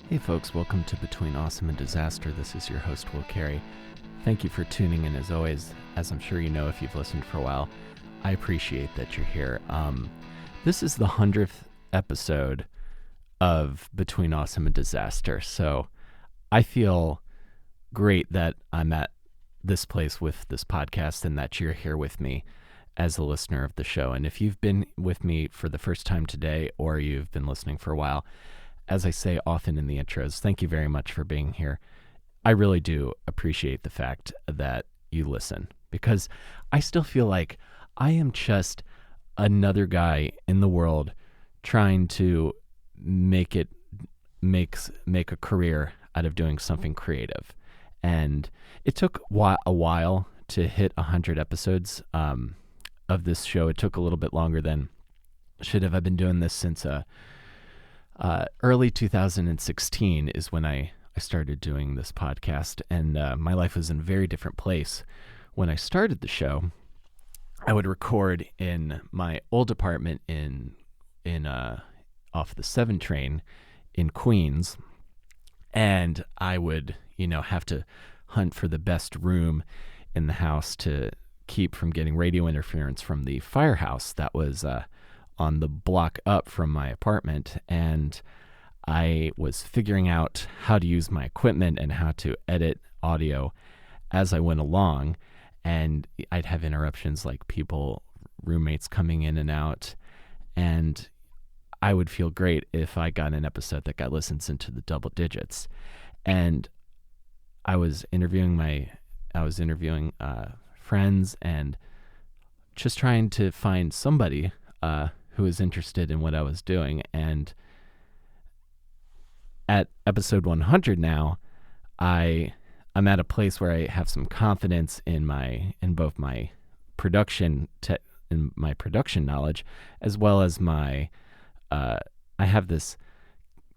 Hey folks, welcome to Between Awesome and Disaster. This is your host, Will Carey. Thank you for tuning in as always. As I'm sure you know if you've listened for a while, I appreciate that you're here. This is the 100th episode of Between Awesome and Disaster, so I feel great that I'm at this place with this podcast and that you're here with me as a listener of the show. And if you've been with me for the first time today or you've been listening for a while, as I say often in the intros, thank you very much for being here. I really do appreciate the fact that you listen, because I still feel like I am just another guy in the world trying to make a career out of doing something creative. And it took a while to hit 100 episodes of this show. It took a little bit longer than should have. I've been doing this since early 2016 is when I started doing this podcast, and my life was in a very different place. When I started the show, I would record in my old apartment in off the 7 train in Queens, and I would, have to hunt for the best room in the house to keep from getting radio interference from the firehouse that was on the block up from my apartment. And I was figuring out how to use my equipment and how to edit audio as I went along. And I'd have interruptions like roommates coming in and out. And I would feel great if I got an episode that got listens into the double digits. And I was interviewing friends and just trying to find somebody who was interested in what I was doing. And at episode 100 now, I'm at a place where I have some confidence in both my production knowledge, as well as I have this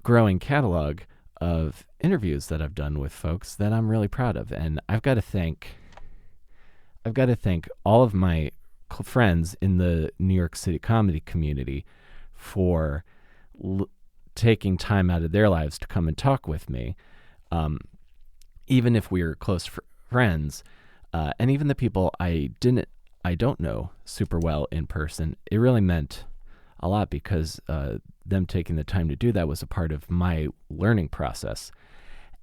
growing catalog of interviews that I've done with folks that I'm really proud of. And I've got to thank all of my friends in the New York City comedy community for taking time out of their lives to come and talk with me, even if we were close friends, and even the people I don't know super well in person. It really meant a lot, because them taking the time to do that was a part of my learning process.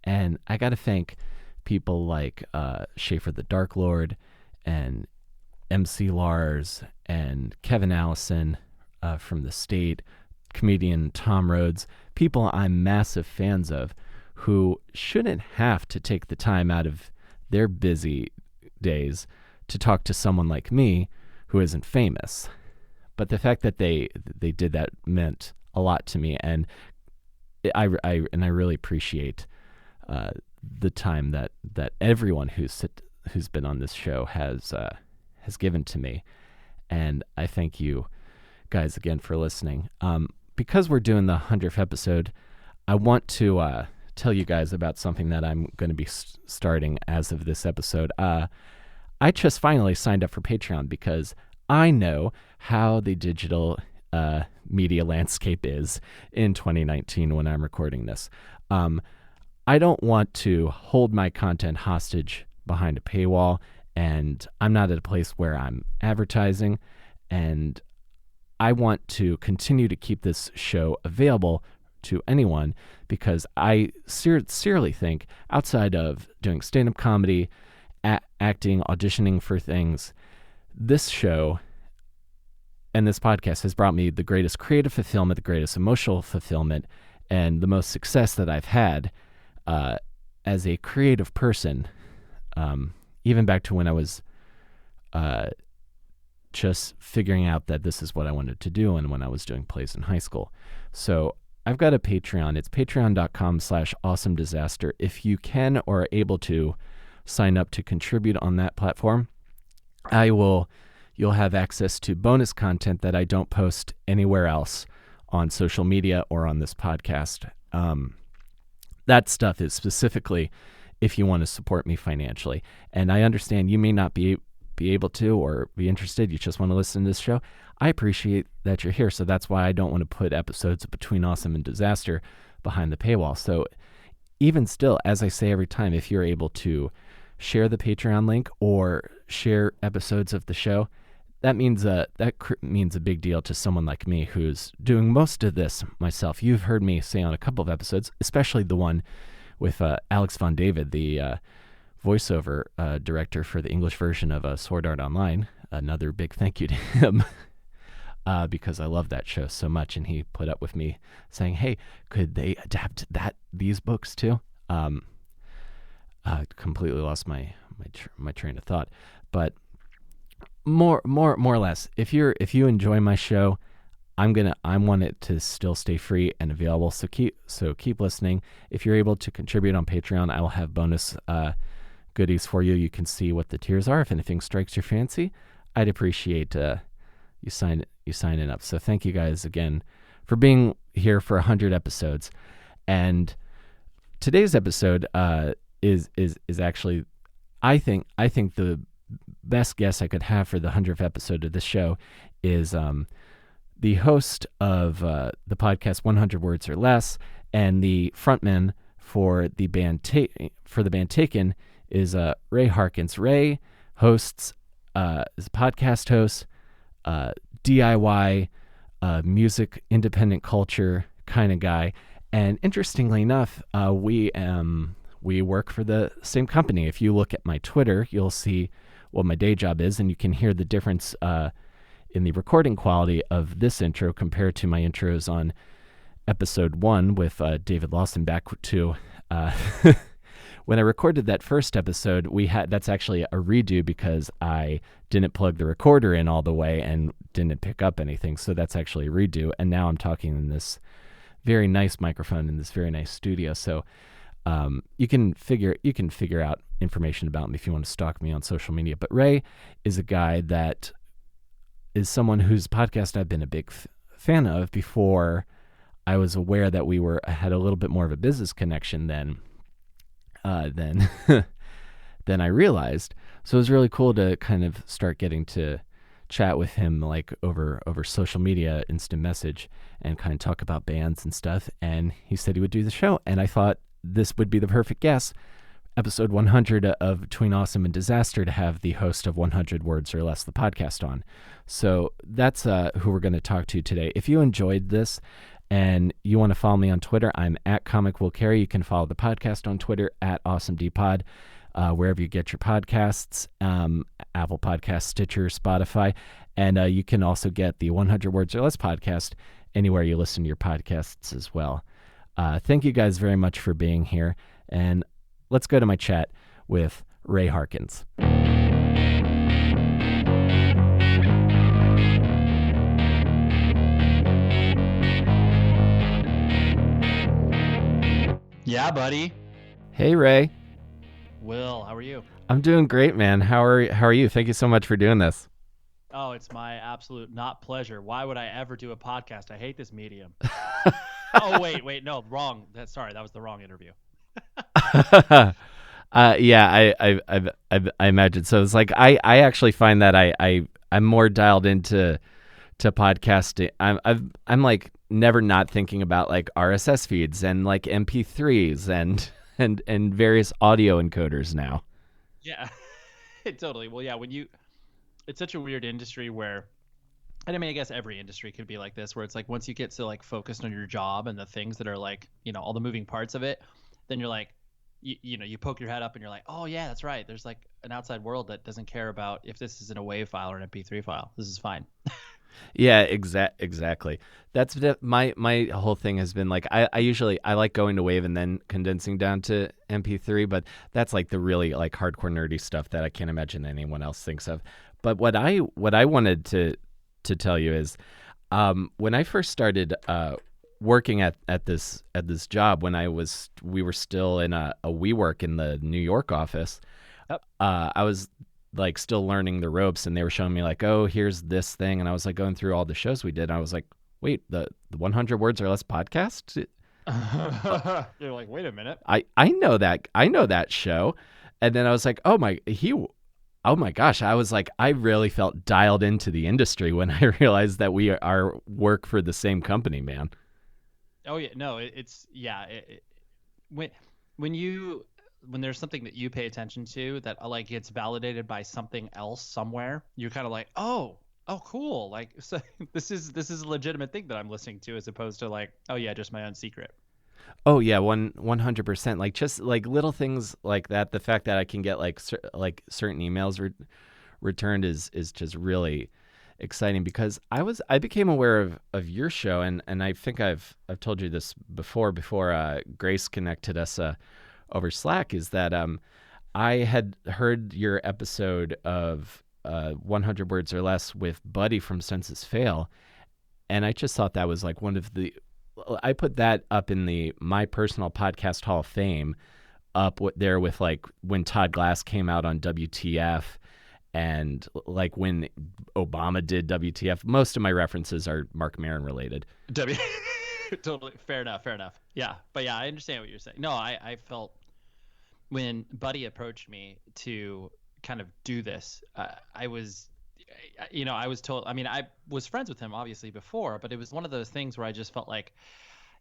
And I got to thank people like Schaefer the Dark Lord and MC Lars and Kevin Allison from the State, comedian Tom Rhodes, people I'm massive fans of, who shouldn't have to take the time out of their busy days to talk to someone like me who isn't famous. But the fact that they did that meant a lot to me, and I really appreciate the time that everyone who's been on this show has given to me. And I thank you guys again for listening. Because we're doing the 100th episode, I want to tell you guys about something that I'm going to be starting as of this episode. I just finally signed up for Patreon because I know how the digital media landscape is in 2019 when I'm recording this. I don't want to hold my content hostage behind a paywall, and I'm not at a place where I'm advertising, and I want to continue to keep this show available to anyone, because I sincerely think, outside of doing stand-up comedy, acting, auditioning for things, this show and this podcast has brought me the greatest creative fulfillment, the greatest emotional fulfillment, and the most success that I've had as a creative person, even back to when I was just figuring out that this is what I wanted to do, and when I was doing plays in high school. So I've got a Patreon. It's patreon.com/awesomedisaster. If you can or are able to sign up to contribute on that platform, you'll have access to bonus content that I don't post anywhere else on social media or on this podcast. That stuff is specifically if you want to support me financially. And I understand you may not be be able to or be interested, you just want to listen to this show, I appreciate that you're here. So that's why I don't want to put episodes of Between Awesome and Disaster behind the paywall. So even still, as I say every time, if you're able to share the Patreon link or share episodes of the show, that means means a big deal to someone like me who's doing most of this myself. You've heard me say on a couple of episodes, especially the one with Alex Von David, the voiceover director for the English version of Sword Art Online. Another big thank you to him because I love that show so much, and he put up with me saying, "Hey, could they adapt these books too?" Completely lost my train of thought, but. More or less. If you enjoy my show, I want it to still stay free and available. So keep listening. If you're able to contribute on Patreon, I will have bonus goodies for you. You can see what the tiers are. If anything strikes your fancy, I'd appreciate you signing up. So thank you guys again for being here for 100 episodes. And today's episode is actually I think the best guess I could have for the 100th episode of this show is the host of the podcast 100 Words or Less, and the frontman for the band Taken is Ray Harkins. Ray hosts is a podcast host, DIY music, independent culture kind of guy, and interestingly enough, we work for the same company. If you look at my Twitter, you'll see what my day job is, and you can hear the difference in the recording quality of this intro compared to my intros on episode 1 with David Lawson back to when I recorded that first episode. That's actually a redo because I didn't plug the recorder in all the way and didn't pick up anything, so that's actually a redo. And now I'm talking in this very nice microphone in this very nice studio, so you can figure out information about me if you want to stalk me on social media. But Ray is a guy that is someone whose podcast I've been a big fan of before I was aware that we had a little bit more of a business connection than than I realized. So it was really cool to kind of start getting to chat with him like over social media, instant message, and kind of talk about bands and stuff. And he said he would do the show, and I thought this would be the perfect guest, episode 100 of Between Awesome and Disaster, to have the host of 100 Words or Less, the podcast, on. So that's who we're going to talk to today. If you enjoyed this and you want to follow me on Twitter, I'm at Comic Will Carry. You can follow the podcast on Twitter at AwesomeDpod, wherever you get your podcasts, Apple Podcasts, Stitcher, Spotify, and you can also get the 100 Words or Less podcast anywhere you listen to your podcasts as well. Thank you guys very much for being here, and let's go to my chat with Ray Harkins. Yeah, buddy. Hey, Ray. Will, how are you? I'm doing great, man. How are you? Thank you so much for doing this. Oh, it's my absolute not pleasure. Why would I ever do a podcast? I hate this medium. Oh, wait, no, wrong. Sorry, that was the wrong interview. Yeah, I imagine. So it's like I actually find that I'm more dialed into podcasting. I'm like never not thinking about like RSS feeds and like MP3s and various audio encoders now. Yeah, totally. Well, yeah, it's such a weird industry where, and I mean, I guess every industry could be like this, where it's like once you get so like focused on your job and the things that are like, all the moving parts of it, then you're like, you poke your head up and you're like, oh yeah, that's right. There's like an outside world that doesn't care about if this is in a WAV file or an MP3 file. This is fine. Yeah, exactly. That's my whole thing has been like I like going to WAV and then condensing down to MP3, but that's like the really like hardcore nerdy stuff that I can't imagine anyone else thinks of. But what I wanted to tell you is when I first started working at this job, when we were still in a WeWork in the New York office. Yep. I was like still learning the ropes, and they were showing me like, oh, here's this thing, and I was like going through all the shows we did, and I was like, wait, the 100 Words or Less podcast? You're like, wait a minute. I know that show. And then I was like, oh my, Oh my gosh, I was like, I really felt dialed into the industry when I realized that we are work for the same company, man. Oh yeah, no, it's yeah. When when you when there's something that you pay attention to that like gets validated by something else somewhere, you're kind of like, oh, cool. Like, so this is a legitimate thing that I'm listening to, as opposed to like, oh yeah, just my own secret. Oh yeah, 100%. Like just like little things like that. The fact that I can get like like certain emails returned is just really exciting because I became aware of your show, and I think I've told you this before Grace connected us over Slack, is that I had heard your episode of 100 Words or Less with Buddy from Census Fail, and I just thought that was like one of the I put that up in the my personal podcast Hall of Fame, up there with like when Todd Glass came out on WTF, and like when Obama did WTF. Most of my references are Mark Maron related. W Totally fair enough, fair enough. Yeah, but yeah, I understand what you're saying. No, I felt when Buddy approached me to kind of do this, I was, I was told. I mean, I was friends with him obviously before, but it was one of those things where I just felt like,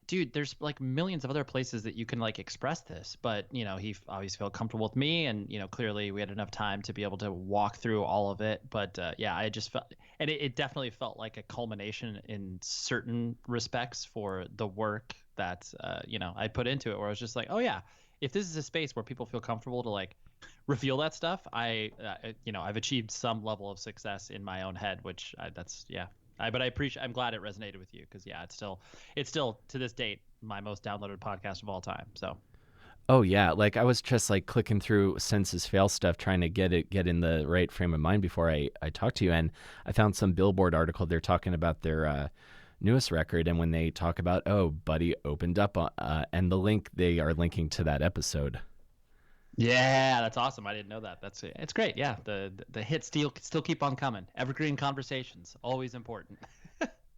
dude, there's like millions of other places that you can like express this, but he obviously felt comfortable with me, and clearly we had enough time to be able to walk through all of it. But yeah, I just felt, and it definitely felt like a culmination in certain respects for the work that I put into it, where I was just like, oh yeah, if this is a space where people feel comfortable to like reveal that stuff, I've achieved some level of success in my own head, which that's yeah. But I appreciate. I'm glad it resonated with you, because yeah, it's still to this date my most downloaded podcast of all time. So Oh yeah, like I was just like clicking through Census Fail stuff, trying to get in the right frame of mind before I talked to you, and I found some Billboard article. They're talking about their newest record, and when they talk about, oh, Buddy opened up, and the link, they are linking to that episode. yeah, that's awesome. I didn't know that. It's great. Yeah, the hits still keep on coming. Evergreen conversations, always important.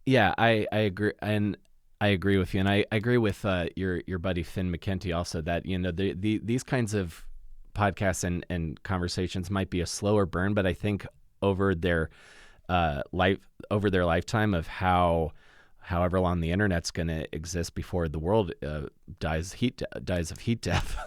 Yeah, I agree, and I agree with you, and I agree with your buddy Finn McKenty also, that these kinds of podcasts and conversations might be a slower burn, but I think over their life over their lifetime of however long the internet's going to exist before the world dies of heat death.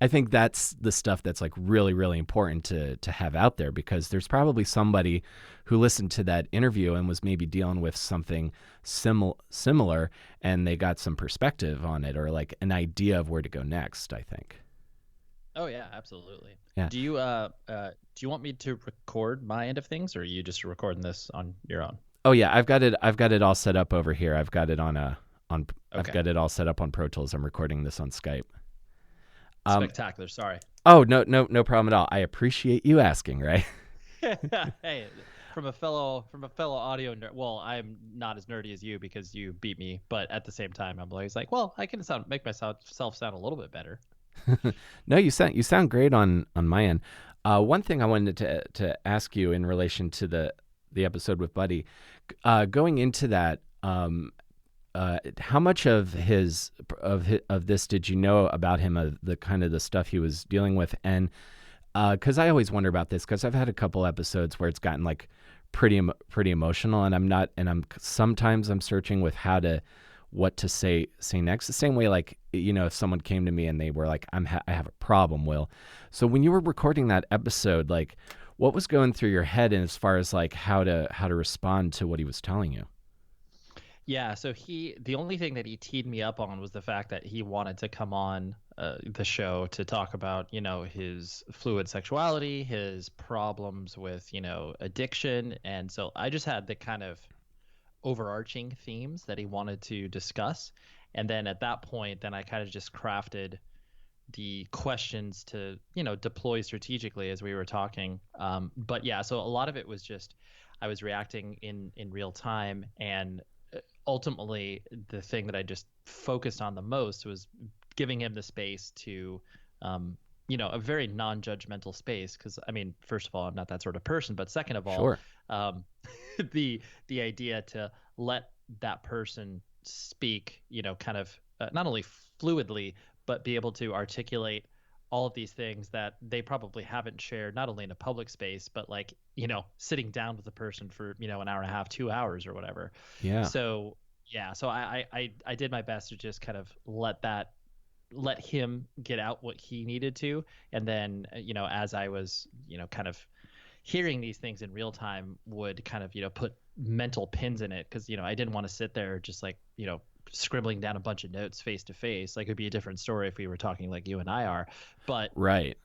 I think that's the stuff that's like really, really important to have out there, because there's probably somebody who listened to that interview and was maybe dealing with something similar, and they got some perspective on it, or like an idea of where to go next, I think. Oh yeah, absolutely. Yeah. Do you want me to record my end of things, or are you just recording this on your own? Oh yeah, I've got it all set up over here. I've Okay. got it all set up on Pro Tools. I'm recording this on Skype. Spectacular. Sorry. Oh, no problem at all. I appreciate you asking, right? Hey, from a fellow audio nerd. Well, I'm not as nerdy as you because you beat me, but at the same time, I'm always like, well, I can make myself sound a little bit better. No, you sound great on my end. One thing I wanted to ask you in relation to the episode with Buddy, going into that, how much of this did you know about him, of the kind of the stuff he was dealing with? And because I always wonder about this, because I've had a couple episodes where it's gotten like pretty emotional, and I'm sometimes I'm searching with what to say next. The same way, like, if someone came to me and they were like, I have a problem, Will. So when you were recording that episode, like, what was going through your head, and as far as like how to respond to what he was telling you? Yeah, so the only thing that he teed me up on was the fact that he wanted to come on the show to talk about, his fluid sexuality, his problems with, addiction. And so I just had the kind of overarching themes that he wanted to discuss. And then at that point, then I kind of just crafted the questions to, deploy strategically as we were talking. But yeah, so a lot of it was just I was reacting in real time, and ultimately the thing that I just focused on the most was giving him the space to a very non-judgmental space, because I mean, first of all, I'm not that sort of person, but second of all, Sure. um, the idea to let that person speak, kind of not only fluidly, but be able to articulate all of these things that they probably haven't shared, not only in a public space, but like, sitting down with a person for, an hour and a half, 2 hours or whatever. Yeah. So yeah, so I did my best to just kind of let him get out what he needed to. And then, as I was, kind of hearing these things in real time, would kind of, put mental pins in it. Cause, I didn't want to sit there just like, scribbling down a bunch of notes face to face. Like, it'd be a different story if we were talking like you and I are, but right.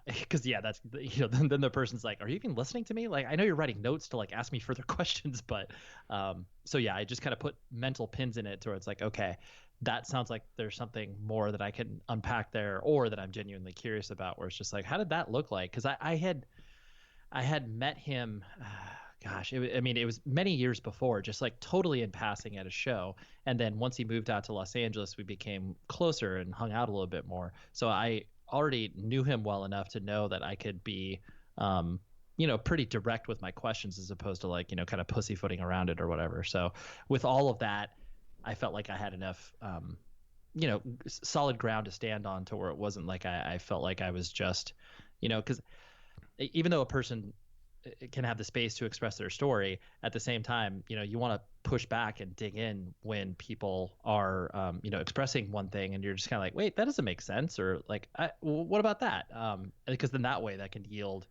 Because that's then the person's like, are you even listening to me? Like, I know you're writing notes to like ask me further questions, but so yeah, I just kind of put mental pins in it to where it's like, okay, that sounds like there's something more that I can unpack there, or that I'm genuinely curious about, where it's just like, how did that look like? Because I had met him, gosh, it was many years before, just like totally in passing at a show. And then once he moved out to Los Angeles, we became closer and hung out a little bit more. So I already knew him well enough to know that I could be, pretty direct with my questions, as opposed to like, kind of pussyfooting around it or whatever. So with all of that, I felt like I had enough, solid ground to stand on, to where it wasn't like I felt like I was just, because even though a person can have the space to express their story, at the same time, you want to push back and dig in when people are, expressing one thing, and you're just kind of like, wait, that doesn't make sense, or like, what about that? Because then that way that can yield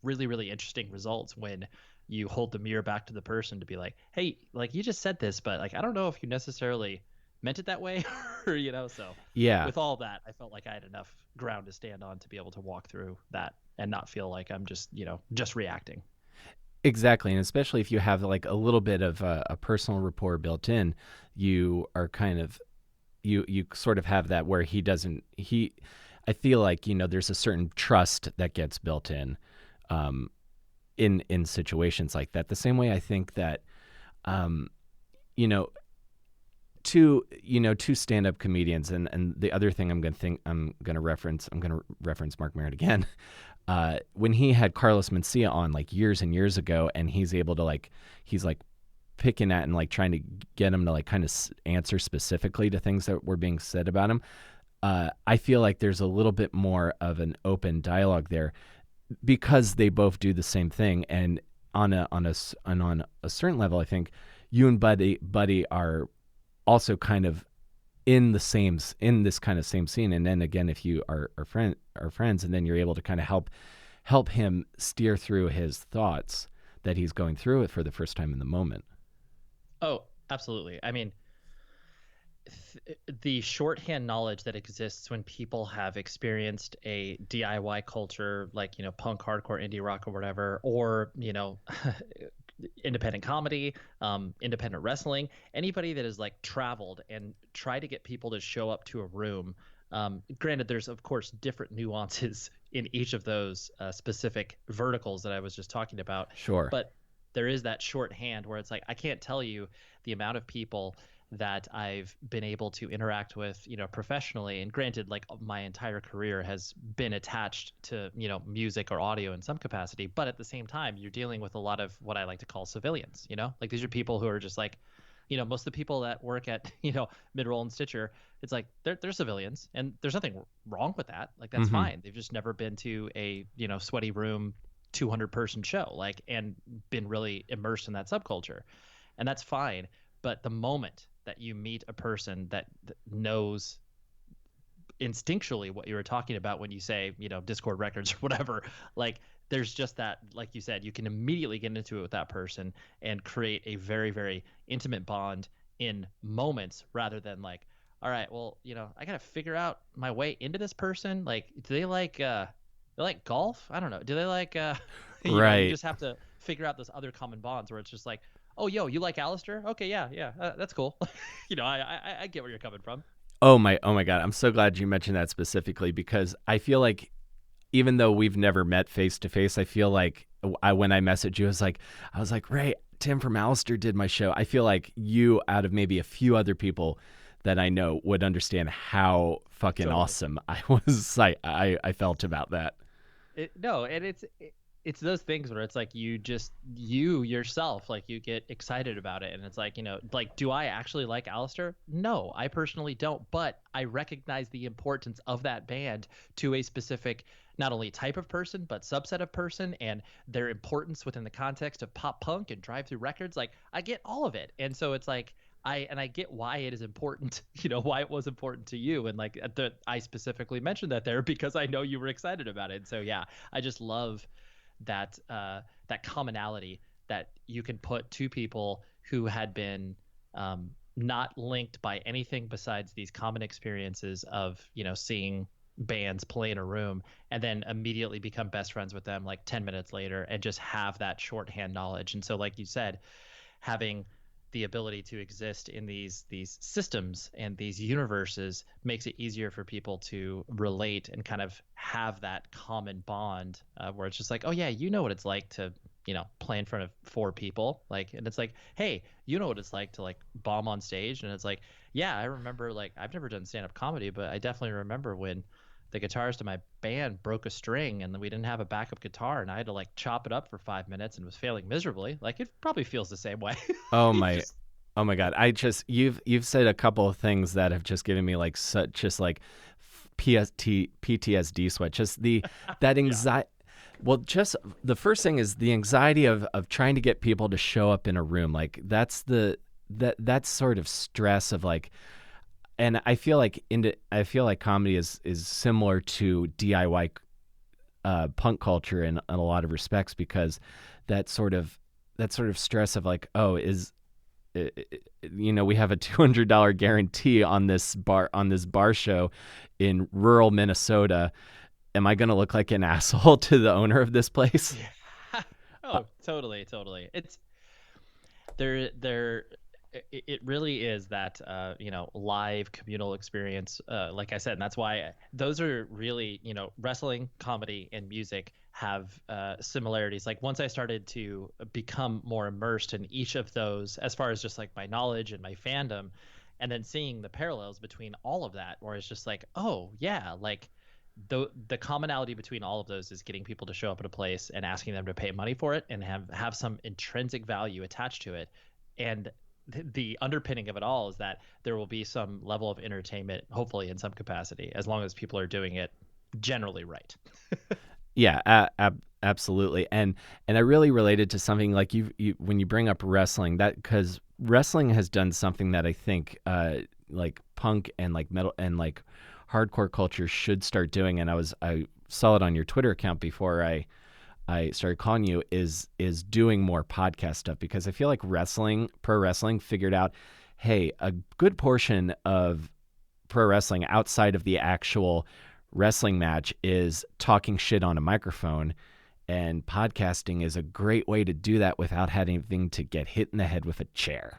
really, really interesting results when you hold the mirror back to the person to be like, hey, like, you just said this, but like, I don't know if you necessarily meant it that way, or, so Yeah. with all that, I felt like I had enough ground to stand on to be able to walk through that and not feel like I'm just, just reacting. Exactly. And especially if you have like a little bit of a personal rapport built in, you are kind of, you sort of have that where I feel like, there's a certain trust that gets built in situations like that. The same way I think that, two stand-up comedians, and the other thing I'm going to reference Mark Merritt again. When he had Carlos Mencia on like years and years ago, and he's able to like, he's like picking at and like trying to get him to like kind of answer specifically to things that were being said about him. I feel like there's a little bit more of an open dialogue there, because they both do the same thing. And on a certain level, I think you and Buddy are also kind of in this kind of same scene. And then again, if you are friends, and then you're able to kind of help him steer through his thoughts that he's going through it for the first time in the moment. Oh, absolutely. I mean, the shorthand knowledge that exists when people have experienced a DIY culture, like, punk, hardcore, indie rock, or whatever, or, independent comedy, independent wrestling, anybody that has like traveled and tried to get people to show up to a room. Granted, there's of course different nuances in each of those specific verticals that I was just talking about. Sure. But there is that shorthand where it's like, I can't tell you the amount of people that I've been able to interact with, professionally. And granted, like, my entire career has been attached to, music or audio in some capacity. But at the same time, you're dealing with a lot of what I like to call civilians, like these are people who are just like, most of the people that work at, Midroll and Stitcher, it's like they're civilians, and there's nothing wrong with that. Like, that's fine. They've just never been to a, sweaty room, 200-person show, like, and been really immersed in that subculture. And that's fine. But the moment that you meet a person that knows instinctually what you were talking about when you say, Discord records or whatever, like, there's just that, like you said, you can immediately get into it with that person and create a very, very intimate bond in moments, rather than like, all right, well, I got to figure out my way into this person. Like, do they like golf? I don't know. Do they like, right. You just have to figure out those other common bonds where it's just like, oh, yo, you like Alistair? Okay, yeah, that's cool. I get where you're coming from. Oh my God. I'm so glad you mentioned that specifically, because I feel like, even though we've never met face to face, I feel like when I messaged you, I was like, Ray, Tim from Alistair did my show. I feel like you, out of maybe a few other people that I know, would understand how fucking awesome I was. Like, I felt about that. No, and it's those things where it's like you yourself, like you get excited about it, and it's like, like, do I actually like Alistair? No, I personally don't, but I recognize the importance of that band to a specific, not only type of person but subset of person, and their importance within the context of pop punk and drive through records. Like, I get all of it, and so it's like I get why it is important, why it was important to you. And like I specifically mentioned that there because I know you were excited about it. So yeah, I just love that commonality that you can put two people who had been not linked by anything besides these common experiences of, seeing bands play in a room, and then immediately become best friends with them like 10 minutes later, and just have that shorthand knowledge. And so, like you said, having the ability to exist in these systems and these universes makes it easier for people to relate and kind of have that common bond, where it's just like, oh yeah, what it's like to play in front of 4 people, like, and it's like, hey, what it's like to like bomb on stage. And it's like, yeah, I remember, like, I've never done stand-up comedy, but I definitely remember when the guitarist in my band broke a string and we didn't have a backup guitar, and I had to like chop it up for 5 minutes and was failing miserably. Like, it probably feels the same way. Oh my, oh my God! You've said a couple of things that have just given me like such just like PTSD sweat. Just that anxiety. Yeah. Well, just the first thing is the anxiety of trying to get people to show up in a room. Like that's sort of stress of like. And I feel like comedy is similar to DIY punk culture in a lot of respects, because that sort of stress of like, oh, we have a $200 guarantee on this bar show in rural Minnesota. Am I going to look like an asshole to the owner of this place? Yeah. Oh, totally. It's it really is that live communal experience, like I said. And that's why those are really, wrestling, comedy, and music have similarities. Like, once I started to become more immersed in each of those, as far as just like my knowledge and my fandom, and then seeing the parallels between all of that, where it's just like, oh yeah, like the commonality between all of those is getting people to show up at a place and asking them to pay money for it and have some intrinsic value attached to it. And the underpinning of it all is that there will be some level of entertainment, hopefully in some capacity, as long as people are doing it generally right. Yeah, absolutely. And I really related to something like you when you bring up wrestling, that because wrestling has done something that I think like punk and like metal and like hardcore culture should start doing. And I saw it on your Twitter account before I started calling you, is doing more podcast stuff, because I feel like pro wrestling figured out, hey, a good portion of pro wrestling outside of the actual wrestling match is talking shit on a microphone, and podcasting is a great way to do that without having to get hit in the head with a chair.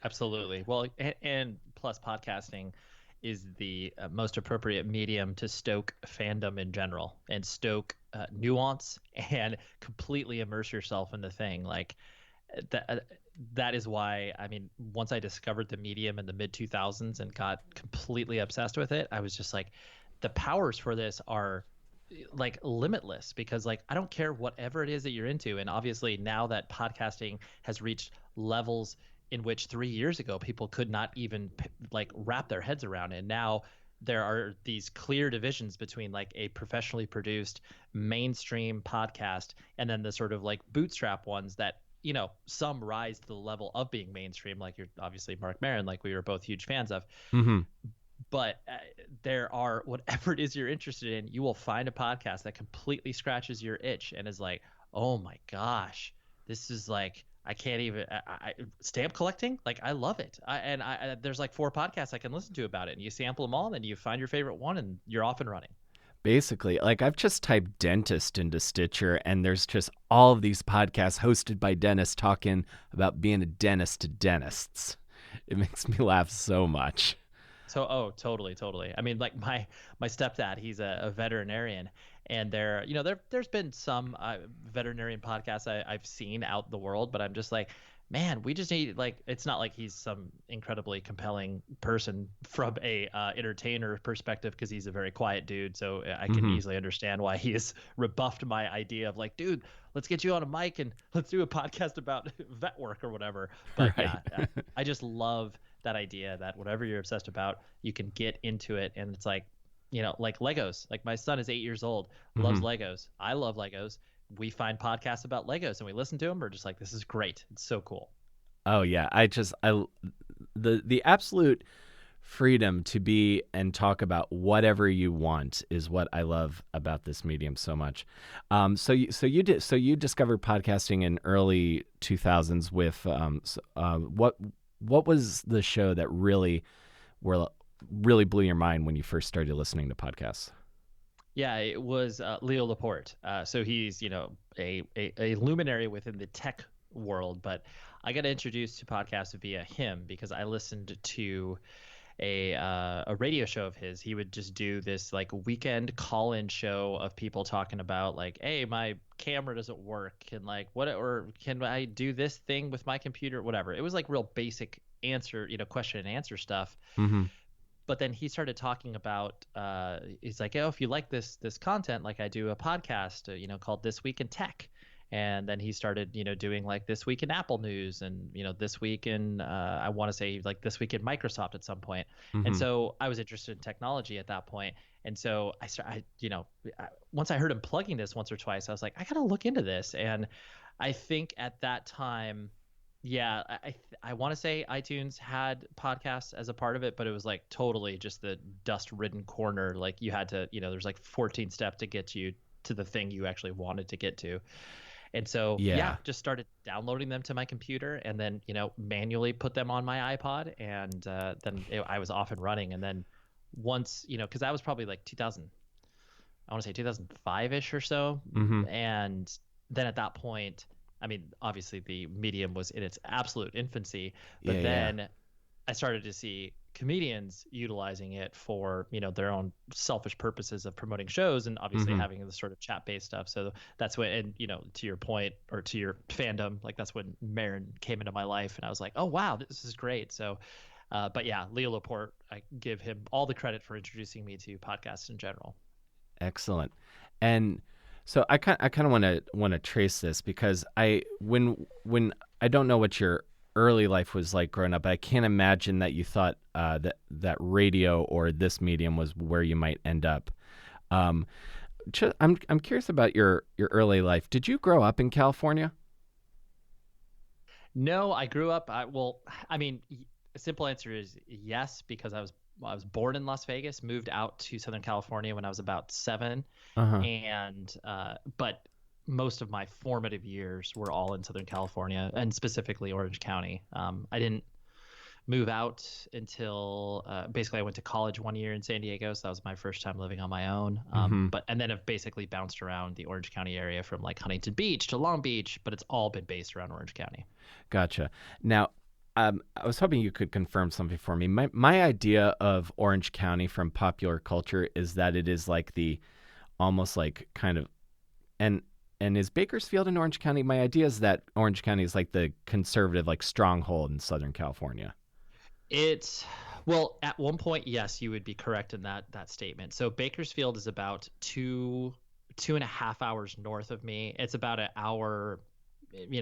Absolutely. Well, and plus podcasting is the most appropriate medium to stoke fandom in general, and stoke nuance, and completely immerse yourself in the thing. Like that is why, I mean, once I discovered the medium in the mid 2000s and got completely obsessed with it, I was just like, the powers for this are like limitless, because like, I don't care whatever it is that you're into. And obviously now that podcasting has reached levels in which 3 years ago people could not even like wrap their heads around it. And now there are these clear divisions between like a professionally produced mainstream podcast and then the sort of like bootstrap ones that, some rise to the level of being mainstream, like you're obviously Mark Maron, like we were both huge fans of. Mm-hmm. But there are, whatever it is you're interested in, you will find a podcast that completely scratches your itch and is like, oh my gosh, this is like, I can't even stamp collecting. Like, I love it. There's like 4 podcasts I can listen to about it, and you sample them all, and then you find your favorite one, and you're off and running. Basically, like, I've just typed dentist into Stitcher, and there's just all of these podcasts hosted by dentists talking about being a dentist to dentists. It makes me laugh so much. So, totally. I mean, like my stepdad, he's a veterinarian, and there's been some veterinarian podcasts I've seen out in the world, but I'm just like, man, we just need, like, it's not like he's some incredibly compelling person from a entertainer perspective, because he's a very quiet dude. So I can Mm-hmm. easily understand why he has rebuffed my idea of like, dude, let's get you on a mic and let's do a podcast about vet work or whatever. But Right. yeah, I just love that idea that whatever you're obsessed about, you can get into it. And it's like, like Legos. Like my son is 8 years old, loves Mm-hmm. Legos. I love Legos. We find podcasts about Legos and we listen to them. We're just like, this is great. It's so cool. Oh yeah, the absolute freedom to be and talk about whatever you want is what I love about this medium so much. So you discovered podcasting in early 2000s with what was the show that really blew your mind when you first started listening to podcasts? Yeah, it was Leo Laporte. So he's, a luminary within the tech world, but I got introduced to podcasts via him because I listened to a radio show of his. He would just do this like weekend call-in show of people talking about like, hey, my camera doesn't work, and like what, or can I do this thing with my computer, whatever. It was like real basic answer, question and answer stuff. Mm-hmm. But then he started talking about he's like, oh, if you like this content, like I do a podcast called This Week in Tech. And then he started doing like This Week in Apple News, and This Week in I want to say like This Week in Microsoft at some point. And Mm-hmm. so I was interested in technology at that point. And so once I heard him plugging this once or twice, I was like, I gotta look into this. And I think at that time, yeah, I want to say iTunes had podcasts as a part of it, but it was like totally just the dust-ridden corner. Like you had to, there's like 14 steps to get you to the thing you actually wanted to get to. And so, yeah, Yeah. just started downloading them to my computer, and then, manually put them on my iPod, and I was off and running. And then once, because that was probably like 2000, I want to say 2005-ish or so. Mm-hmm. And then at that point, I mean, obviously the medium was in its absolute infancy, Yeah. but Yeah. then I started to see comedians utilizing it for, their own selfish purposes of promoting shows, and obviously Mm-hmm. having the sort of chat-based stuff. So that's when, and to your point, or to your fandom, like that's when Marin came into my life, and I was like, oh wow, this is great. So but yeah, Leo Laporte, I give him all the credit for introducing me to podcasts in general. Excellent. And so I kind of want to trace this because when I don't know what your early life was like growing up, but I can't imagine that you thought that radio or this medium was where you might end up. Um, I'm curious about your early life. Did you grow up in California? No, I grew up. Well, I mean, a simple answer is yes, because I was born in Las Vegas, moved out to Southern California when I was about 7, Uh huh. and but most of my formative years were all in Southern California, and specifically Orange County. I didn't move out until basically I went to college 1 year in San Diego, so that was my first time living on my own. Mm-hmm. But and then I've basically bounced around the Orange County area from like Huntington Beach to Long Beach, but it's all been based around Orange County. Gotcha. Now, I was hoping you could confirm something for me. My idea of Orange County from popular culture is that it is like the almost like kind of and and is Bakersfield in Orange County? My idea is that Orange County is like the conservative like stronghold in Southern California. It's well, at one point, yes, you would be correct in that statement. So Bakersfield is about 2.5 hours north of me. It's about an hour,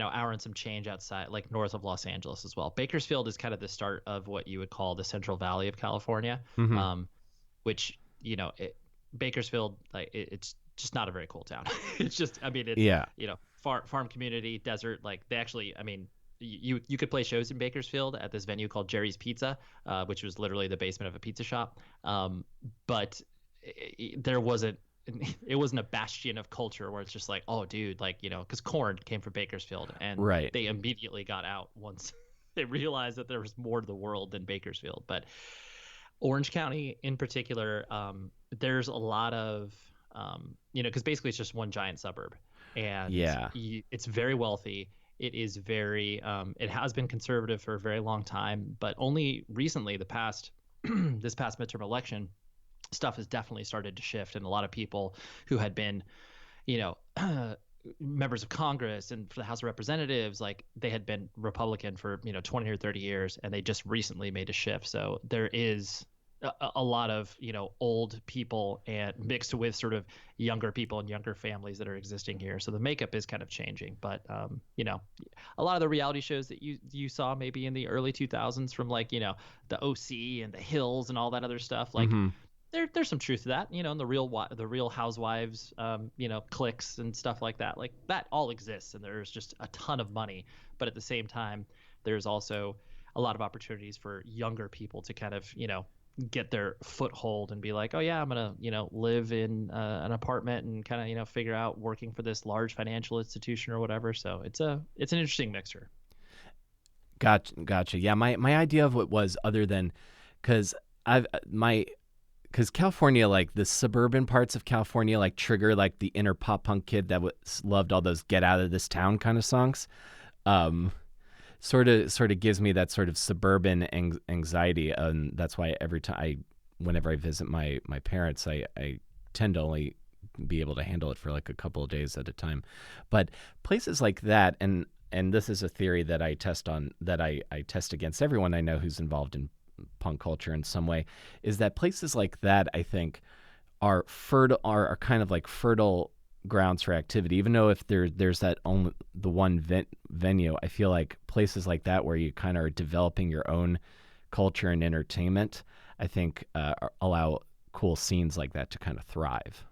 hour and some change outside, like north of Los Angeles as well. Bakersfield is kind of the start of what you would call the Central Valley of California, Mm-hmm. um, which Bakersfield, like it's just not a very cool town. It's just, I mean, it's Yeah. farm community, desert. Like they actually, I mean, you could play shows in Bakersfield at this venue called Jerry's Pizza, which was literally the basement of a pizza shop. But there wasn't. It wasn't a bastion of culture where it's just like, oh, dude, like because Korn came from Bakersfield, and Right. they immediately got out once they realized that there was more to the world than Bakersfield. But Orange County in particular, there's a lot of, because basically it's just one giant suburb, and Yeah. it's very wealthy. It is very, it has been conservative for a very long time, but only recently, this past midterm election, stuff has definitely started to shift, and a lot of people who had been, you know, members of Congress and for the House of Representatives, like they had been Republican for 20 or 30 years, and they just recently made a shift. So there is a lot of old people and mixed with sort of younger people and younger families that are existing here. So the makeup is kind of changing, but a lot of the reality shows that you saw maybe in the early 2000s from like the OC and the Hills and all that other stuff, like Mm-hmm. there's some truth to that, and the Real Housewives, cliques and stuff like that. Like that all exists, and there's just a ton of money. But at the same time, there's also a lot of opportunities for younger people to kind of, get their foothold and be like, oh yeah, I'm gonna, live in an apartment and kind of, figure out working for this large financial institution or whatever. So it's an interesting mixture. Gotcha. Yeah, my idea of what was other than because I've my because California, like the suburban parts of California, like trigger like the inner pop punk kid that loved all those "Get Out of This Town" kind of songs. Um, sort of gives me that sort of suburban anxiety, and that's why whenever I visit my parents, I tend to only be able to handle it for like a couple of days at a time. But places like that, and this is a theory that I test against everyone I know who's involved in punk culture in some way, is that places like that, I think, are kind of like fertile grounds for activity. Even though if there's that only the one venue, I feel like places like that where you kind of are developing your own culture and entertainment, I think allow cool scenes like that to kind of thrive.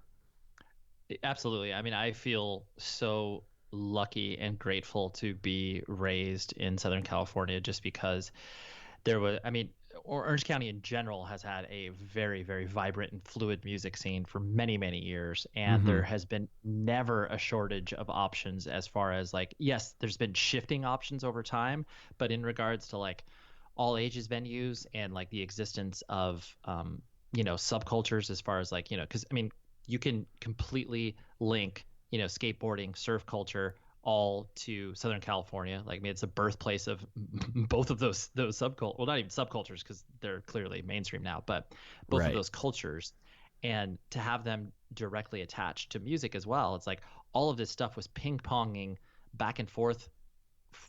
Absolutely. I mean, I feel so lucky and grateful to be raised in Southern California just because I mean, Orange County in general has had a very, very vibrant and fluid music scene for many, many years. And Mm-hmm. there has been never a shortage of options as far as like, yes, there's been shifting options over time, but in regards to like all ages venues and like the existence of, subcultures as far as like, because I mean, you can completely link, skateboarding, surf culture, all to Southern California. Like, I mean, it's the birthplace of both of those subcultures. Well, not even subcultures because they're clearly mainstream now, but both of Right. those cultures, and to have them directly attached to music as well. It's like all of this stuff was ping ponging back and forth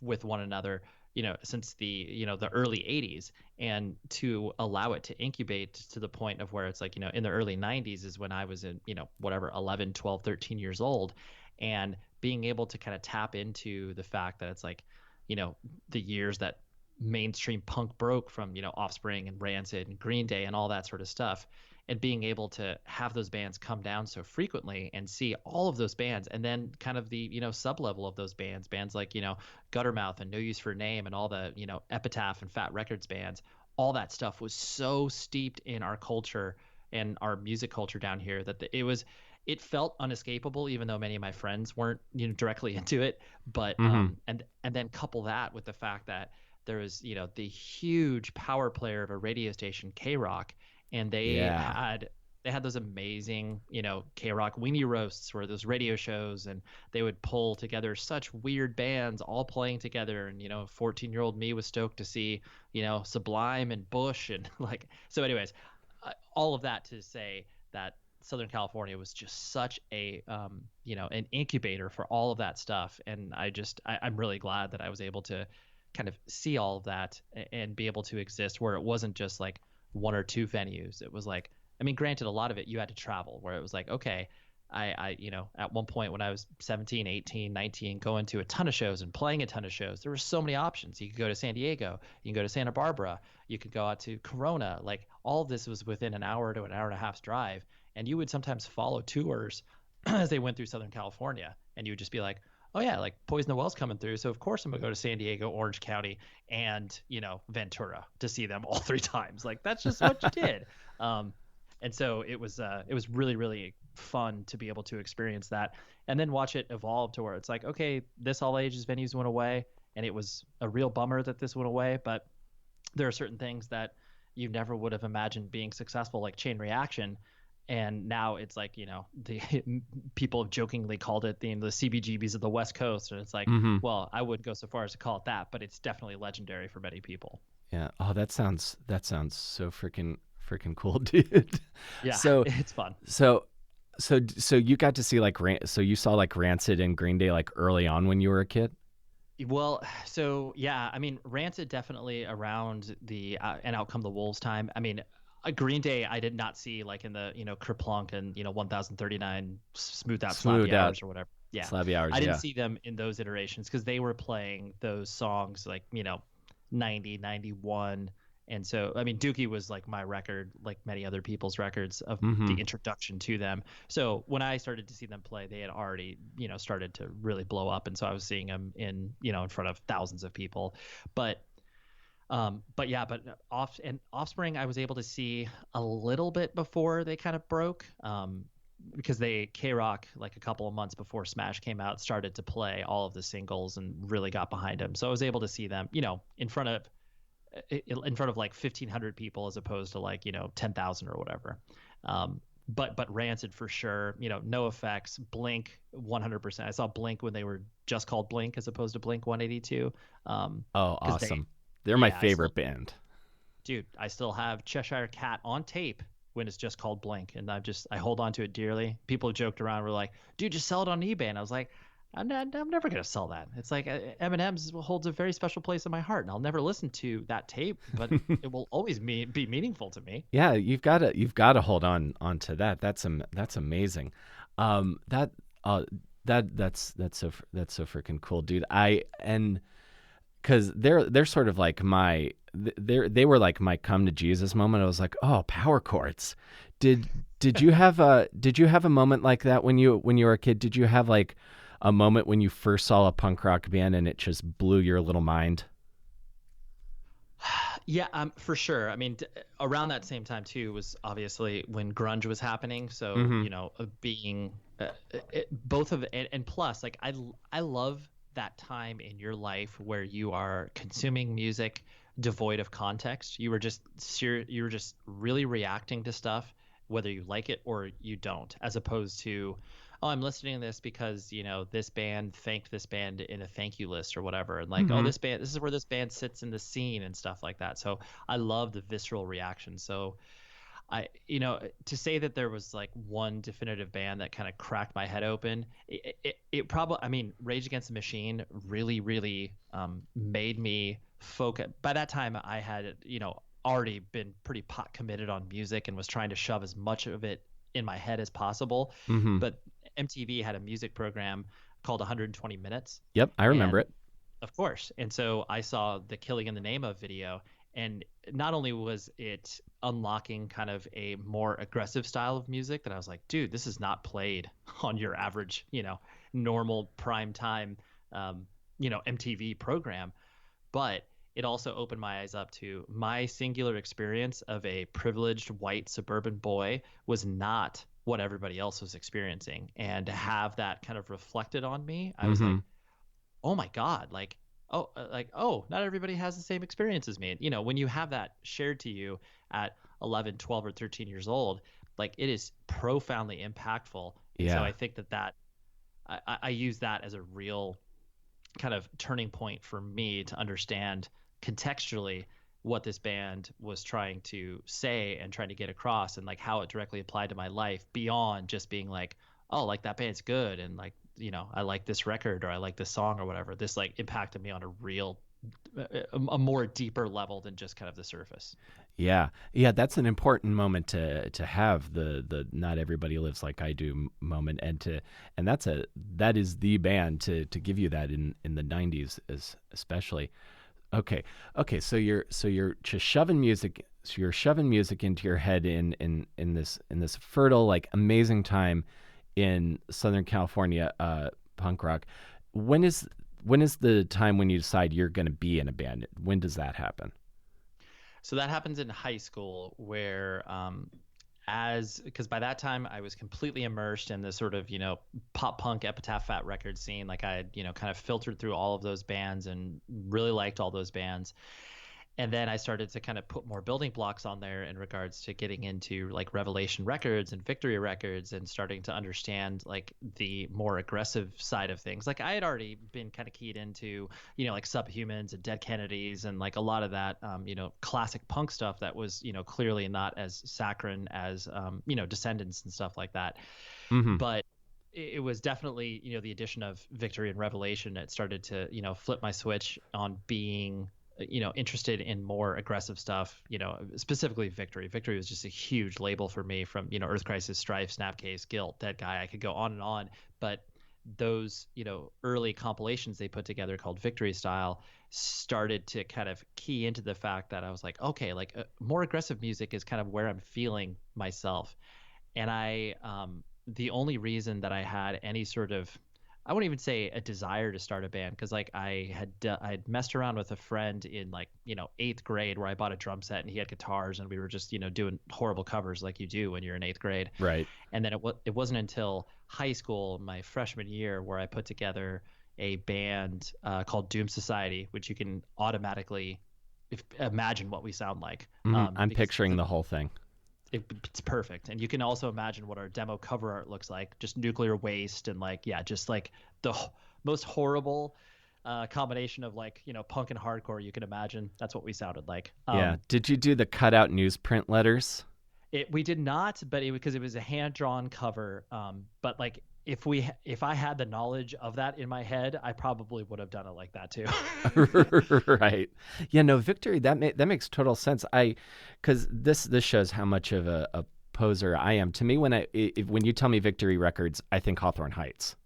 with one another, since the early 80s, and to allow it to incubate to the point of where it's like, in the early 90s is when I was in, whatever, 11, 12, 13 years old, and being able to kind of tap into the fact that it's like, the years that mainstream punk broke from, Offspring and Rancid and Green Day and all that sort of stuff, and being able to have those bands come down so frequently and see all of those bands, and then kind of the sub level of those bands like Guttermouth and No Use for a Name and all the Epitaph and Fat Records bands. All that stuff was so steeped in our culture and our music culture down here that it felt unescapable, even though many of my friends weren't directly into it. But Mm-hmm. and then couple that with the fact that there was the huge power player of a radio station, K Rock, and Yeah. they had those amazing, K Rock weenie roasts, where those radio shows, and they would pull together such weird bands all playing together. And 14-year-old me was stoked to see Sublime and Bush and like. So, anyways, all of that to say that Southern California was just such a an incubator for all of that stuff, and I'm really glad that I was able to kind of see all of that and be able to exist where it wasn't just like one or two venues. It was like, I mean, granted, a lot of it you had to travel, where it was like, okay, I at one point when I was 17, 18, 19, going to a ton of shows and playing a ton of shows, there were so many options. You could go to San Diego, you can go to Santa Barbara, you could go out to Corona. Like all of this was within an hour to an hour and a half's drive. And you would sometimes follow tours as they went through Southern California, and you would just be like, oh yeah, like Poison the Well's coming through, so of course I'm gonna go to San Diego, Orange County, and Ventura to see them all three times. Like that's just what you did. Um, and so it was really, really fun to be able to experience that, and then watch it evolve to where it's like, okay, this all ages venues went away, and it was a real bummer that this went away. But there are certain things that you never would have imagined being successful, like Chain Reaction. And now it's like, the people have jokingly called it the CBGBs of the West Coast. And it's like, Mm-hmm. well, I wouldn't go so far as to call it that, but it's definitely legendary for many people. Yeah. Oh, that sounds so freaking cool, dude. Yeah, So it's fun. so so you got to see like so you saw like Rancid and Green Day like early on when you were a kid? Well, so yeah, I mean, Rancid definitely around the and Out Come the Wolves time. I mean, Green Day I did not see like in the Kerplunk and 1039 Smooth Out Smooth Slappy Out, Hours or whatever. Yeah, Slabby Hours, I didn't yeah. see them in those iterations because they were playing those songs like 90, 91. And so, I mean, Dookie was like my record, like many other people's records of Mm-hmm. the introduction to them. So when I started to see them play, they had already, started to really blow up. And so I was seeing them in front of thousands of people. But, but Offspring, I was able to see a little bit before they kind of broke. Because K-Rock, like a couple of months before Smash came out, started to play all of the singles and really got behind them. So I was able to see them, in front of like 1,500 people as opposed to like 10,000 or whatever. But Rancid for sure. No Effects, Blink 100%. I saw Blink when they were just called Blink as opposed to Blink 182. Oh, Because awesome. They're my I favorite band. dude, I still have Cheshire Cat on tape when it's just called Blink, and I hold on to it dearly. People have joked around, were like, "Dude, just sell it on eBay," and I was like, I'm never gonna sell that. It's like Eminem's holds a very special place in my heart, and I'll never listen to that tape, but it will always be meaningful to me. Yeah, you've got to hold on to that. That's amazing. That that's so freaking cool, dude. Because they're sort of like they were like my come to Jesus moment. I was like, oh, power chords. Did you have a moment like that when you were a kid? Did you have like a moment when you first saw a punk rock band and it just blew your little mind? Yeah, for sure. I mean, around that same time too was obviously when grunge was happening. So Mm-hmm. being both of and plus, like I love that time in your life where you are consuming music devoid of context. You were just really reacting to stuff, whether you like it or you don't, as opposed to, oh, I'm listening to this because this band thanked this band in a thank you list or whatever, and like, oh, Mm-hmm. this is where this band sits in the scene and stuff like that. So I love the visceral reaction. So to say that there was like one definitive band that kind of cracked my head open, it probably, I mean, Rage Against the Machine really, really made me focus. By that time, I had, already been pretty pot committed on music and was trying to shove as much of it in my head as possible. Mm-hmm. But MTV had a music program called 120 Minutes. Yep, I remember And it. of course. And so I saw the Killing in the Name of video. And not only was it unlocking kind of a more aggressive style of music that I was like, dude, this is not played on your average, normal prime time, MTV program. But it also opened my eyes up to my singular experience of a privileged white suburban boy was not what everybody else was experiencing. And to have that kind of reflected on me, I was Mm-hmm. like, oh my God, oh, not everybody has the same experience as me. And, when you have that shared to you at 11, 12, or 13 years old, like it is profoundly impactful. And so Yeah. I think I use that as a real kind of turning point for me to understand contextually what this band was trying to say and trying to get across, and like how it directly applied to my life beyond just being like, oh, like that band's good, and like, I like this record or I like this song or whatever. This like impacted me on a real, a more deeper level than just kind of the surface. Yeah, yeah, that's an important moment to have the not everybody lives like I do moment, and that is the band to give you that in the '90s especially. Okay, okay, so you're just shoving music, so you're shoving music into your head in this fertile, like, amazing time in Southern California, punk rock. When is the time when you decide you're going to be in a band? When does that happen? So that happens in high school where, because by that time I was completely immersed in the sort of, pop punk Epitaph Fat record scene. Like I had, kind of filtered through all of those bands and really liked all those bands. And then I started to kind of put more building blocks on there in regards to getting into like Revelation Records and Victory Records and starting to understand like the more aggressive side of things. Like I had already been kind of keyed into, like Subhumans and Dead Kennedys and like a lot of that, classic punk stuff that was, clearly not as saccharine as, Descendants and stuff like that. Mm-hmm. But it was definitely, the addition of Victory and Revelation. It started to, flip my switch on being interested in more aggressive stuff, specifically Victory. Victory was just a huge label for me from, Earth Crisis, Strife, Snapcase, Guilt, Dead Guy. I could go on and on. But those, early compilations they put together called Victory Style started to kind of key into the fact that I was like, okay, like more aggressive music is kind of where I'm feeling myself. And the only reason that I had any sort of, I wouldn't even say a desire to start a band, because like I had messed around with a friend in like 8th grade where I bought a drum set and he had guitars and we were just doing horrible covers like you do when you're in 8th grade. Right. And then it wasn't until high school, my freshman year, where I put together a band called Doom Society, which you can automatically imagine what we sound like. Mm-hmm. I'm picturing the whole thing. It's perfect. And you can also imagine what our demo cover art looks like, just nuclear waste and like, yeah, just like the most horrible combination of like, punk and hardcore you can imagine. That's what we sounded like. Yeah. Did you do the cutout newsprint letters? We did not, but because it was a hand-drawn cover. But like if I had the knowledge of that in my head, I probably would have done it like that too. Right. Yeah, no, Victory, that makes total sense. Because this shows how much of a poser I am. To me, when you tell me Victory Records, I think Hawthorne Heights.